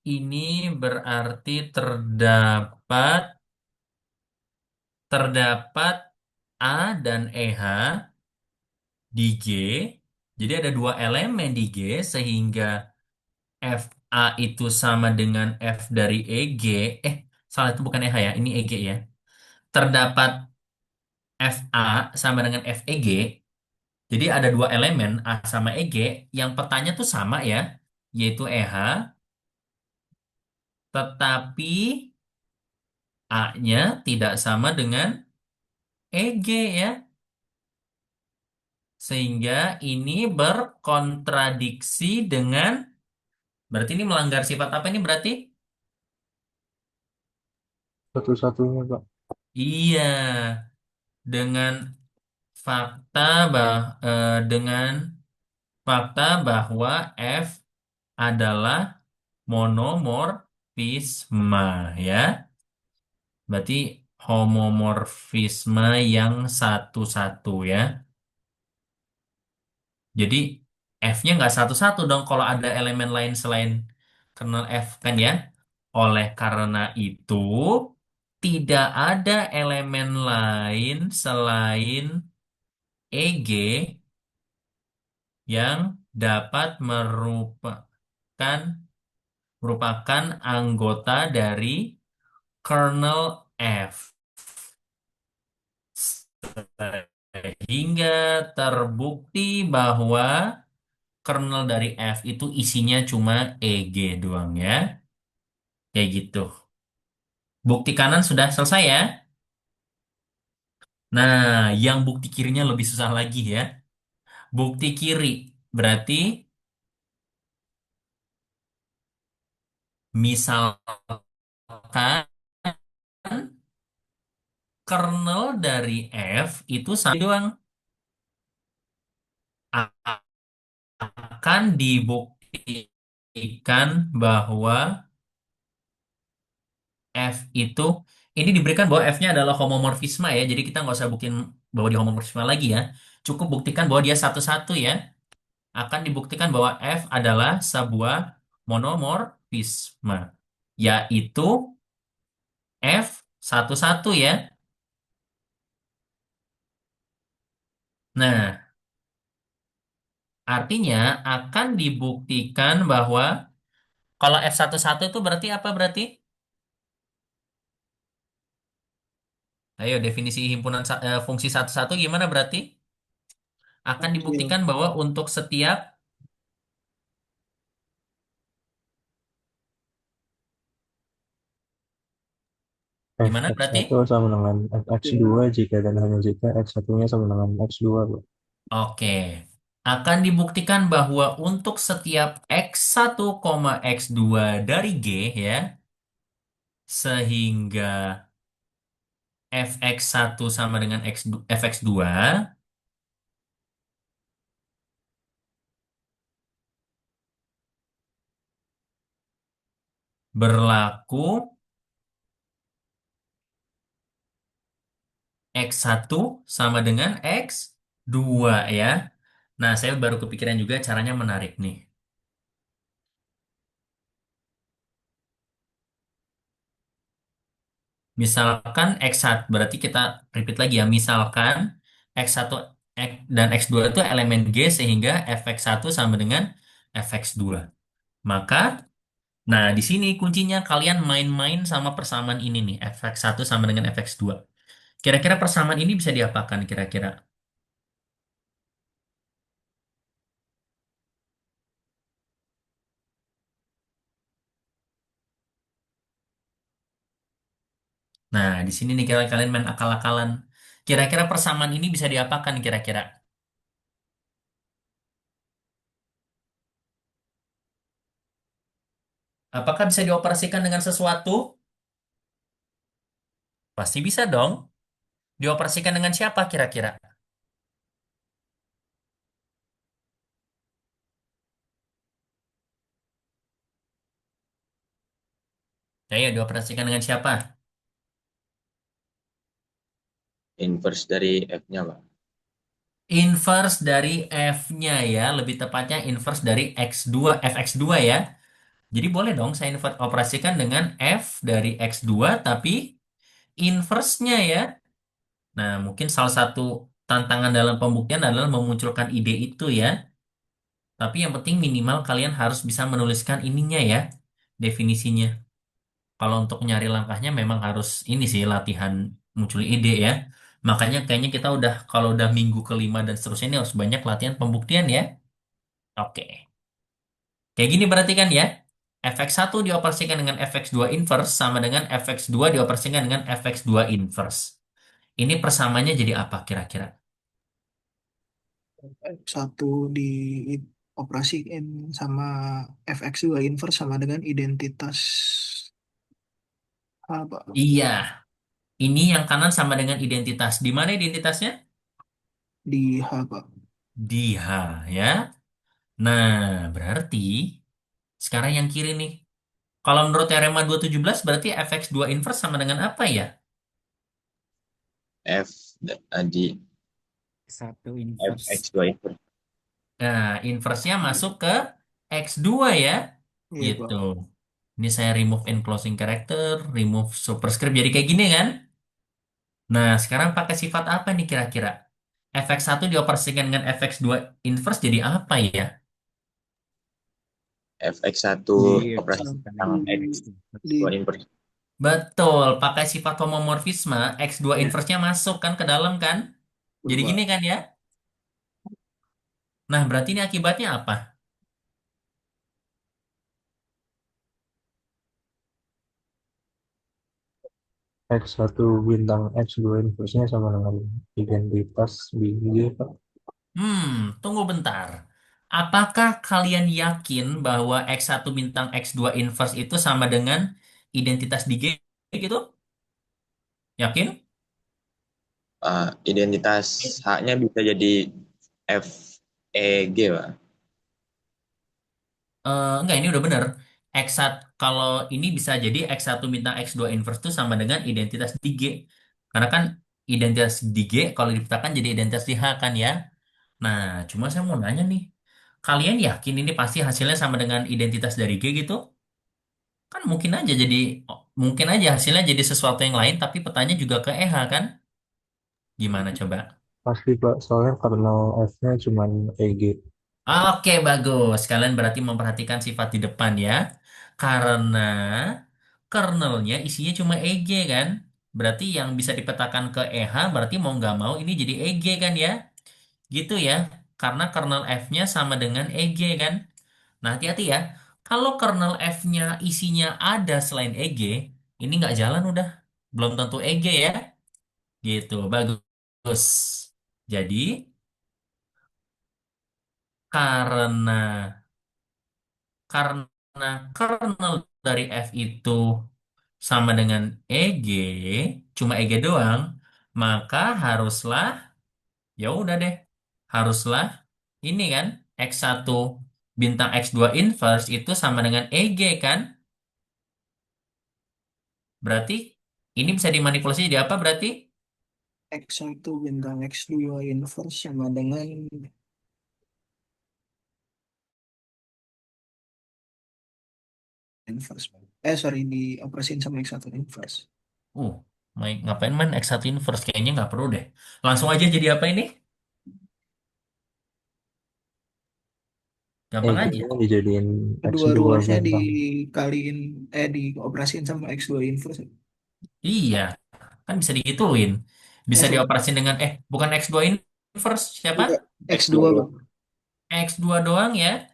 ini berarti terdapat terdapat A dan EH di G. Jadi ada dua elemen di G sehingga FA itu sama dengan F dari EG. Salah itu bukan EH ya, ini EG ya. Terdapat FA sama dengan FEG. Jadi ada dua elemen A sama EG yang petanya tuh sama ya, yaitu EH, tetapi A-nya tidak sama dengan EG ya. Sehingga ini berkontradiksi dengan, berarti ini melanggar sifat apa ini berarti? Satu-satunya Pak. Iya, dengan fakta dengan fakta bahwa F adalah monomorfisme ya. Berarti homomorfisme yang satu-satu ya. Jadi F-nya nggak satu-satu dong kalau ada elemen lain selain kernel F kan ya. Oleh karena itu, tidak ada elemen lain selain EG yang dapat merupakan anggota dari kernel F. Sehingga terbukti bahwa kernel dari F itu isinya cuma EG doang ya. Kayak gitu. Bukti kanan sudah selesai ya. Nah, yang bukti kirinya lebih susah lagi ya. Bukti kiri berarti misalkan kernel dari F itu sama doang akan dibuktikan bahwa F itu ini diberikan bahwa F-nya adalah homomorfisme ya. Jadi kita nggak usah buktiin bahwa dia homomorfisme lagi ya. Cukup buktikan bahwa dia satu-satu ya. Akan dibuktikan bahwa F adalah sebuah monomorfisme. Yaitu F satu-satu ya. Nah, artinya akan dibuktikan bahwa kalau F satu-satu itu berarti apa berarti? Ayo definisi fungsi satu-satu gimana berarti? Akan Oke. dibuktikan bahwa untuk setiap gimana Fx1 berarti? sama dengan Fx2 jika dan hanya jika x1-nya sama dengan x2 Pak. Oke. Akan dibuktikan bahwa untuk setiap X1, X2 dari G ya, sehingga Fx1 sama dengan Fx2 berlaku X1 sama dengan X2 ya. Nah, saya baru kepikiran juga caranya menarik nih. Misalkan X1, berarti kita repeat lagi ya. Misalkan X1 dan X2 itu elemen G sehingga fx1 sama dengan fx2. Maka, nah di sini kuncinya kalian main-main sama persamaan ini nih, fx1 sama dengan fx2. Kira-kira persamaan ini bisa diapakan kira-kira? Nah, di sini nih kalian main akal-akalan. Kira-kira persamaan ini bisa diapakan kira-kira? Apakah bisa dioperasikan dengan sesuatu? Pasti bisa dong. Dioperasikan dengan siapa kira-kira? Ya, dioperasikan dengan siapa? Inverse dari F-nya, Pak. Inverse dari F-nya ya. Lebih tepatnya inverse dari X2, fx2 ya. Jadi boleh dong saya operasikan dengan F dari X2 tapi inverse-nya ya. Nah, mungkin salah satu tantangan dalam pembuktian adalah memunculkan ide itu ya. Tapi yang penting minimal kalian harus bisa menuliskan ininya ya, definisinya. Kalau untuk nyari langkahnya memang harus ini sih latihan muncul ide ya. Makanya kayaknya kita udah kalau udah minggu kelima dan seterusnya ini harus banyak latihan pembuktian ya. Oke. Kayak gini berarti kan ya. Fx1 dioperasikan dengan fx2 inverse sama dengan fx2 dioperasikan dengan fx2 inverse. Ini persamaannya jadi apa kira-kira? Satu dioperasiin sama fx2 inverse sama dengan identitas apa Iya, ini yang kanan sama dengan identitas. Di mana identitasnya? di H, Pak. Di H ya. Nah, berarti sekarang yang kiri nih. Kalau menurut teorema 217 berarti fx2 inverse sama dengan apa ya? Di Satu F inverse. X2 inverse. Nah, inverse-nya masuk ke X2 ya. Iya, Gitu. Pak. Ini saya remove enclosing character, remove superscript jadi kayak gini kan? Nah, sekarang pakai sifat apa nih kira-kira? Fx1 dioperasikan dengan fx2 inverse jadi apa ya? Fx1 operasi Dioperasikan Satu tentang dengan di X2 inverse. Betul, pakai sifat homomorfisme, X2 ya, inverse-nya masuk kan ke dalam kan? Jadi gini Pak. kan ya? Nah, berarti ini akibatnya apa? X1 bintang X2 inversenya sama dengan identitas BG, Pak. Tunggu bentar. Apakah kalian yakin bahwa X1 bintang X2 inverse itu sama dengan identitas di G gitu? Yakin? Identitas H-nya bisa jadi F E G, Pak. Enggak, ini udah bener. X1, kalau ini bisa jadi X1 bintang X2 inverse itu sama dengan identitas di G. Karena kan identitas di G kalau dipetakan jadi identitas di H kan ya. Nah, cuma saya mau nanya nih. Kalian yakin ini pasti hasilnya sama dengan identitas dari G gitu? Kan mungkin aja hasilnya jadi sesuatu yang lain tapi petanya juga ke EH kan? Gimana coba? Pasti, Pak. Soalnya kernel F-nya cuma EG. Oke, bagus. Kalian berarti memperhatikan sifat di depan ya. Karena kernelnya isinya cuma EG kan? Berarti yang bisa dipetakan ke EH berarti mau nggak mau ini jadi EG kan ya? Gitu ya. Karena kernel F-nya sama dengan EG kan? Nah, hati-hati ya. Kalau kernel F-nya isinya ada selain EG, ini nggak jalan udah. Belum tentu EG ya. Gitu, bagus. Jadi, karena karena kernel dari F itu sama dengan EG, cuma EG doang, maka haruslah, ya udah deh, haruslah ini kan, X1 bintang X2 inverse itu sama dengan EG kan? Berarti ini bisa dimanipulasi jadi apa berarti? X1 bintang X2 inverse sama dengan inverse. Sorry, dioperasiin sama X1 inverse. Uh, ngapain main X1 Inverse? Kayaknya nggak perlu deh. Langsung aja jadi apa ini? Gampang aja. EG-nya dijadiin Kedua X2 ruasnya bintang. dikaliin, dioperasiin sama X2 inverse. Iya, kan bisa digituin. Bisa Langsung dioperasin dengan, bukan X2 Inverse, siapa? enggak, X2 X2 bang. X2 doang ya.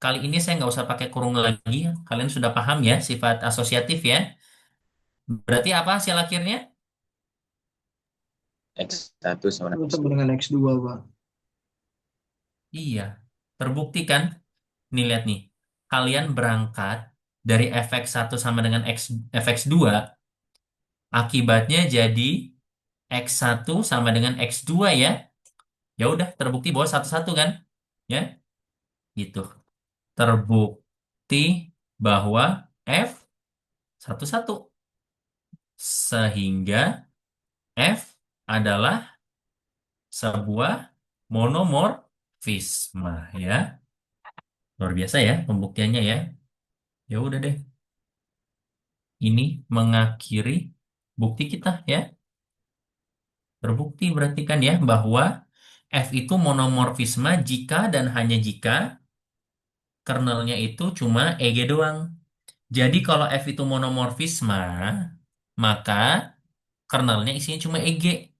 Kali ini saya nggak usah pakai kurung lagi. Kalian sudah paham ya sifat asosiatif ya. Berarti apa hasil akhirnya? X1 sama dengan Sama X2. dengan X2 bang. Iya, terbukti kan? Nih lihat nih. Kalian berangkat dari fx1 sama dengan fx2, akibatnya jadi x1 sama dengan x2 ya. Ya udah terbukti bahwa satu-satu kan? Ya, gitu. Terbukti bahwa f satu-satu. Sehingga f adalah sebuah monomorfisme ya. Luar biasa ya pembuktiannya ya. Ya udah deh. Ini mengakhiri bukti kita ya. Terbukti berarti kan ya bahwa F itu monomorfisme jika dan hanya jika kernelnya itu cuma EG doang. Jadi kalau F itu monomorfisme, maka kernelnya isinya cuma EG.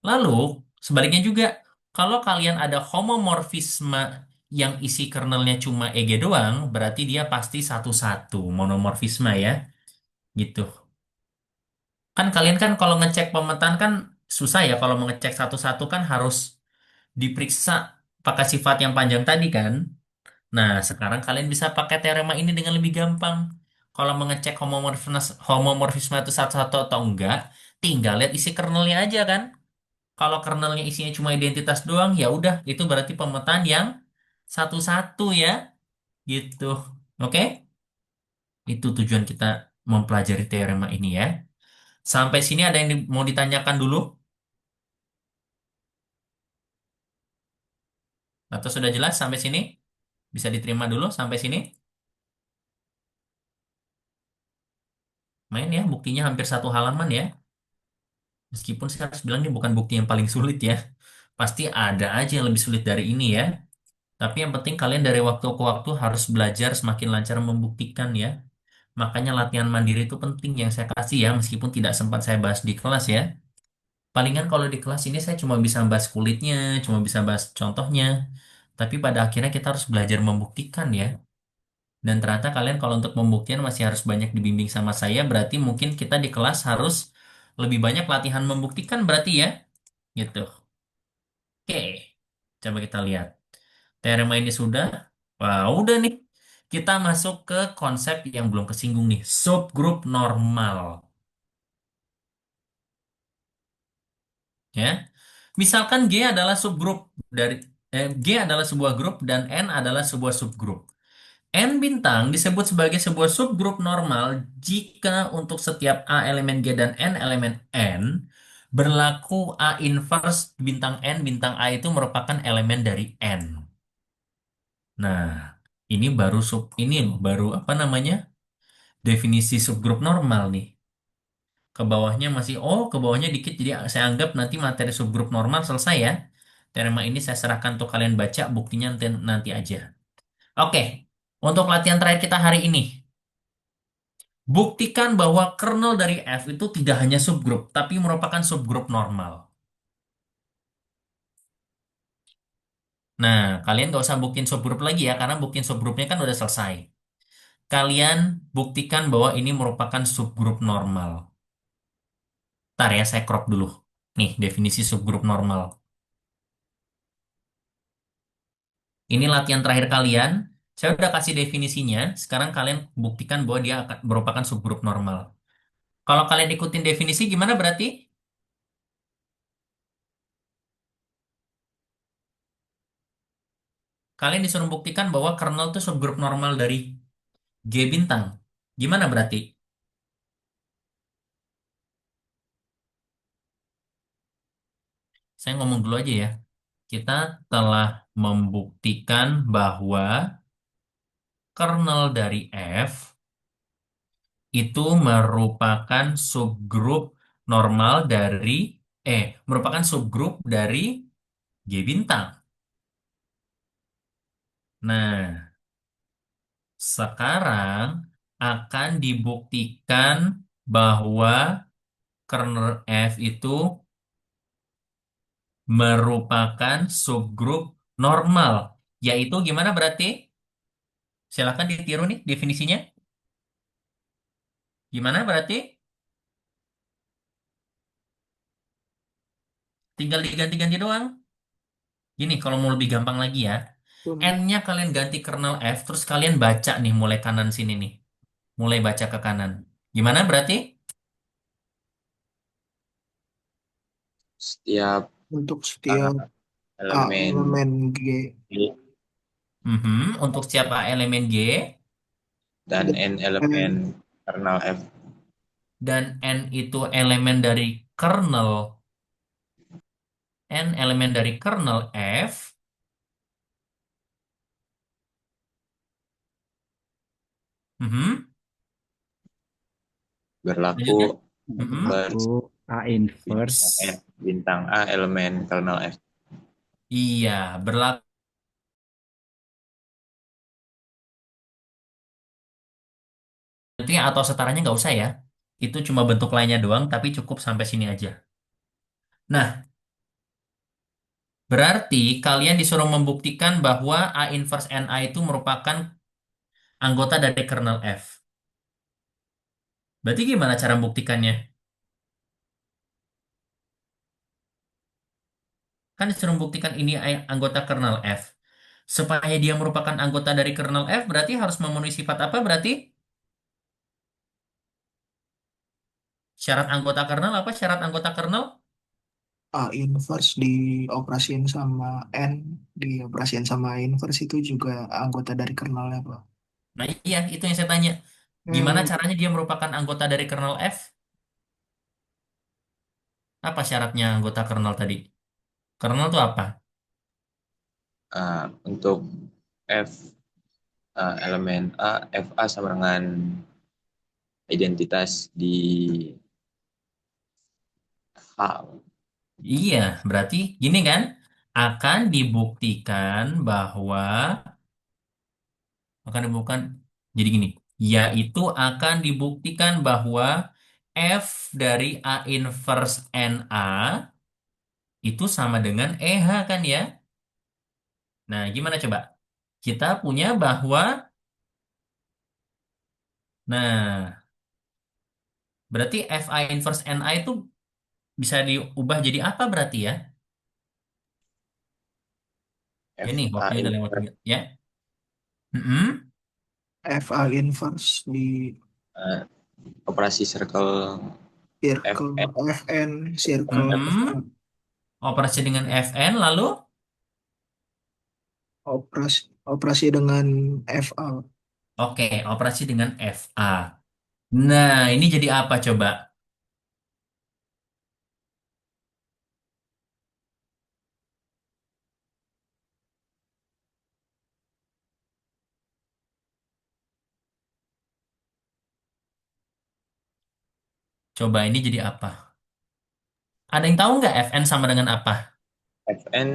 Lalu sebaliknya juga, kalau kalian ada homomorfisme yang isi kernelnya cuma EG doang, berarti dia pasti satu-satu monomorfisme ya, gitu. Kan kalian kan kalau ngecek pemetaan kan susah ya, kalau mau ngecek satu-satu kan harus diperiksa pakai sifat yang panjang tadi kan. Nah, sekarang kalian bisa pakai teorema ini dengan lebih gampang. Kalau mengecek homomorfisme itu satu-satu atau enggak, tinggal lihat isi kernelnya aja kan. Kalau kernelnya isinya cuma identitas doang, ya udah itu berarti pemetaan yang satu-satu ya, gitu. Oke? Itu tujuan kita mempelajari teorema ini ya. Sampai sini ada yang mau ditanyakan dulu? Atau sudah jelas sampai sini? Bisa diterima dulu sampai sini? Main ya, buktinya hampir satu halaman ya. Meskipun saya harus bilang ini bukan bukti yang paling sulit ya. Pasti ada aja yang lebih sulit dari ini ya. Tapi yang penting kalian dari waktu ke waktu harus belajar semakin lancar membuktikan ya. Makanya latihan mandiri itu penting yang saya kasih ya, meskipun tidak sempat saya bahas di kelas ya. Palingan kalau di kelas ini saya cuma bisa bahas kulitnya, cuma bisa bahas contohnya. Tapi pada akhirnya kita harus belajar membuktikan ya. Dan ternyata kalian kalau untuk pembuktian masih harus banyak dibimbing sama saya, berarti mungkin kita di kelas harus lebih banyak latihan membuktikan berarti ya, gitu. Oke, coba kita lihat. Teorema ini sudah, wah udah nih. Kita masuk ke konsep yang belum kesinggung nih, subgroup normal. Ya, misalkan G adalah subgrup dari G adalah sebuah grup dan N adalah sebuah subgrup. N bintang disebut sebagai sebuah subgrup normal jika untuk setiap A elemen G dan N elemen N berlaku A inverse bintang N bintang A itu merupakan elemen dari N. Nah, ini loh, baru apa namanya? Definisi subgrup normal nih. Ke bawahnya masih ke bawahnya dikit jadi saya anggap nanti materi subgrup normal selesai ya. Teorema ini saya serahkan untuk kalian baca buktinya nanti aja. Oke, untuk latihan terakhir kita hari ini. Buktikan bahwa kernel dari F itu tidak hanya subgrup, tapi merupakan subgrup normal. Nah, kalian nggak usah buktiin subgrup lagi ya, karena buktiin subgrupnya kan udah selesai. Kalian buktikan bahwa ini merupakan subgrup normal. Ntar ya, saya crop dulu. Nih, definisi subgrup normal. Ini latihan terakhir kalian. Saya udah kasih definisinya. Sekarang kalian buktikan bahwa dia akan merupakan subgrup normal. Kalau kalian ikutin definisi gimana berarti? Kalian disuruh buktikan bahwa kernel itu subgrup normal dari G bintang. Gimana berarti? Saya ngomong dulu aja ya. Kita telah membuktikan bahwa kernel dari F itu merupakan subgrup normal dari merupakan subgrup dari G bintang. Nah, sekarang akan dibuktikan bahwa kernel F itu merupakan subgrup normal. Yaitu gimana berarti? Silahkan ditiru nih definisinya. Gimana berarti? Tinggal diganti-ganti doang. Gini, kalau mau lebih gampang lagi ya. Cuma N-nya kalian ganti kernel F, terus kalian baca nih mulai kanan sini nih. Mulai baca ke kanan. Gimana berarti? Setiap untuk uh, setiap A elemen elemen G G Untuk siapa elemen G dan dan N elemen kernel F. dan N itu elemen dari kernel elemen dari kernel F. Mhm. Berlaku Lanjut ya. Mhm. Berlaku A bintang inverse F, bintang A elemen kernel F. Iya, berlaku atau setaranya nggak usah ya. Itu cuma bentuk lainnya doang, tapi cukup sampai sini aja. Nah, berarti kalian disuruh membuktikan bahwa A inverse NA itu merupakan anggota dari kernel F. Berarti gimana cara membuktikannya? Kan disuruh membuktikan ini anggota kernel F. Supaya dia merupakan anggota dari kernel F, berarti harus memenuhi sifat apa berarti? Syarat anggota kernel apa? Syarat anggota kernel? A inverse dioperasiin sama N dioperasiin sama A inverse itu juga anggota dari kernelnya Pak. Nah iya, itu yang saya tanya. Gimana Hmm, caranya dia merupakan anggota dari kernel F? Apa syaratnya anggota kernel tadi? Kernel itu apa? Untuk F elemen A, FA sama dengan identitas di H. Iya, berarti gini kan? Akan dibuktikan bahwa jadi gini, yaitu akan dibuktikan bahwa F dari A inverse NA itu sama dengan EH kan ya? Nah, gimana coba? Kita punya bahwa, nah, berarti FA inverse NA itu bisa diubah jadi apa berarti ya? Ya nih, FA waktunya udah lewat juga. inverse Ya. Mm-mm. FA inverse di uh, operasi circle circle FN FN circle FA. Mm-mm. Operasi dengan Fn, lalu Operasi dengan FA. oke, operasi dengan Fa. Nah, ini jadi apa coba? Coba ini jadi apa? Ada yang tahu nggak Fn sama dengan apa? FN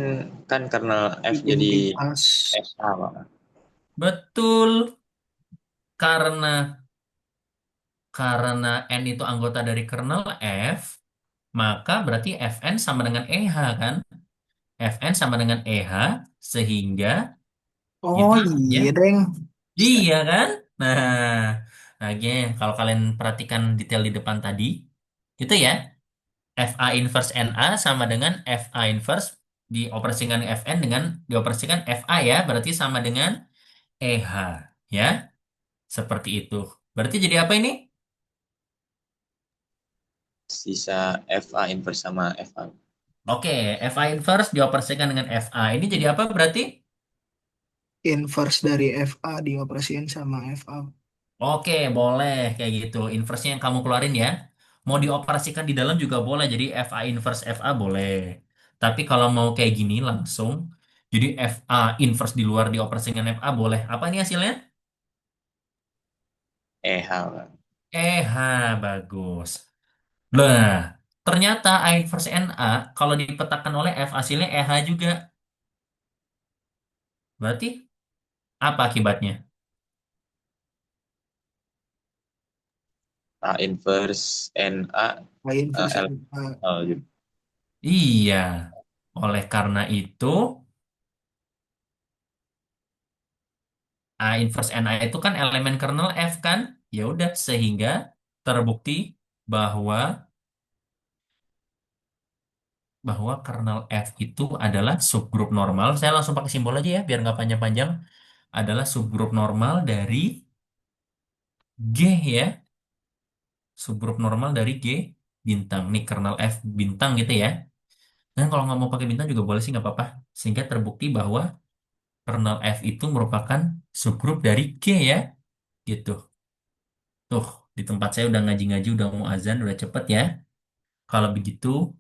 kan kernel F jadi Identitas FA, Pak. Betul, karena N itu anggota dari kernel F, maka berarti Fn sama dengan EH kan? Fn sama dengan EH, sehingga oh itu ya, iya deng. iya kan? Nah, lagi kalau kalian perhatikan detail di depan tadi, itu ya, FA inverse NA sama dengan FA inverse dioperasikan Fn dengan dioperasikan FA ya, berarti sama dengan EH ya, seperti itu. Berarti jadi apa ini? Sisa FA inverse sama FA. Oke, FA inverse dioperasikan dengan FA. Ini jadi apa berarti? Inverse dari FA dioperasiin sama FA. Oke, boleh kayak gitu. Inverse-nya yang kamu keluarin ya. Mau dioperasikan di dalam juga boleh. Jadi FA inverse FA boleh. Tapi kalau mau kayak gini langsung, jadi FA inverse di luar dioperasikan FA boleh. Apa nih hasilnya? EH, Pak. Bagus. Nah, ternyata A inverse NA kalau dipetakan oleh F hasilnya juga. Berarti apa akibatnya? A inverse NA A inverse L NA. gitu. Iya. Oleh karena itu, A inverse NA itu kan elemen kernel F kan? Ya udah, sehingga terbukti bahwa kernel F itu adalah subgrup normal. Saya langsung pakai simbol aja ya, biar nggak panjang-panjang. Adalah subgrup normal dari G ya. Subgrup normal dari G bintang. Nih kernel F bintang gitu ya. Dan kalau nggak mau pakai bintang juga boleh sih, nggak apa-apa. Sehingga terbukti bahwa kernel F itu merupakan subgrup dari G ya. Gitu. Tuh, di tempat saya udah ngaji-ngaji, udah mau azan, udah cepet ya. Kalau begitu,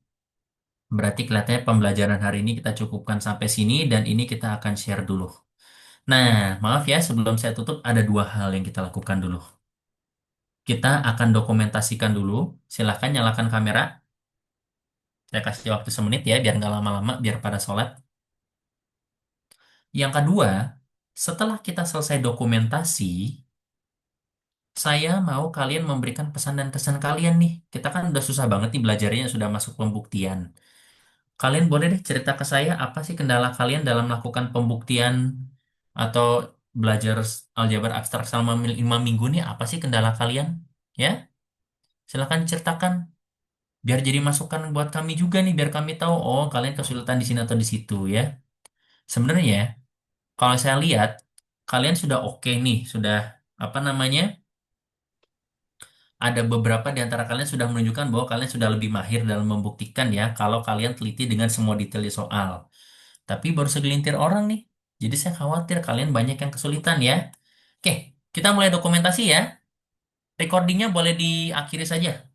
berarti kelihatannya pembelajaran hari ini kita cukupkan sampai sini dan ini kita akan share dulu. Nah, maaf ya, sebelum saya tutup ada dua hal yang kita lakukan dulu. Kita akan dokumentasikan dulu. Silahkan nyalakan kamera. Saya kasih waktu semenit ya, biar nggak lama-lama, biar pada sholat. Yang kedua, setelah kita selesai dokumentasi, saya mau kalian memberikan pesan dan kesan kalian nih. Kita kan udah susah banget nih belajarnya, sudah masuk pembuktian. Kalian boleh deh cerita ke saya apa sih kendala kalian dalam melakukan pembuktian atau belajar aljabar abstrak selama 5 minggu nih, apa sih kendala kalian? Ya, silahkan ceritakan. Biar jadi masukan buat kami juga nih, biar kami tahu, oh kalian kesulitan di sini atau di situ ya. Sebenarnya, kalau saya lihat, kalian sudah oke nih, sudah apa namanya, ada beberapa di antara kalian sudah menunjukkan bahwa kalian sudah lebih mahir dalam membuktikan ya, kalau kalian teliti dengan semua detail di soal. Tapi baru segelintir orang nih, jadi saya khawatir kalian banyak yang kesulitan ya. Oke, kita mulai dokumentasi ya. Recordingnya boleh diakhiri saja.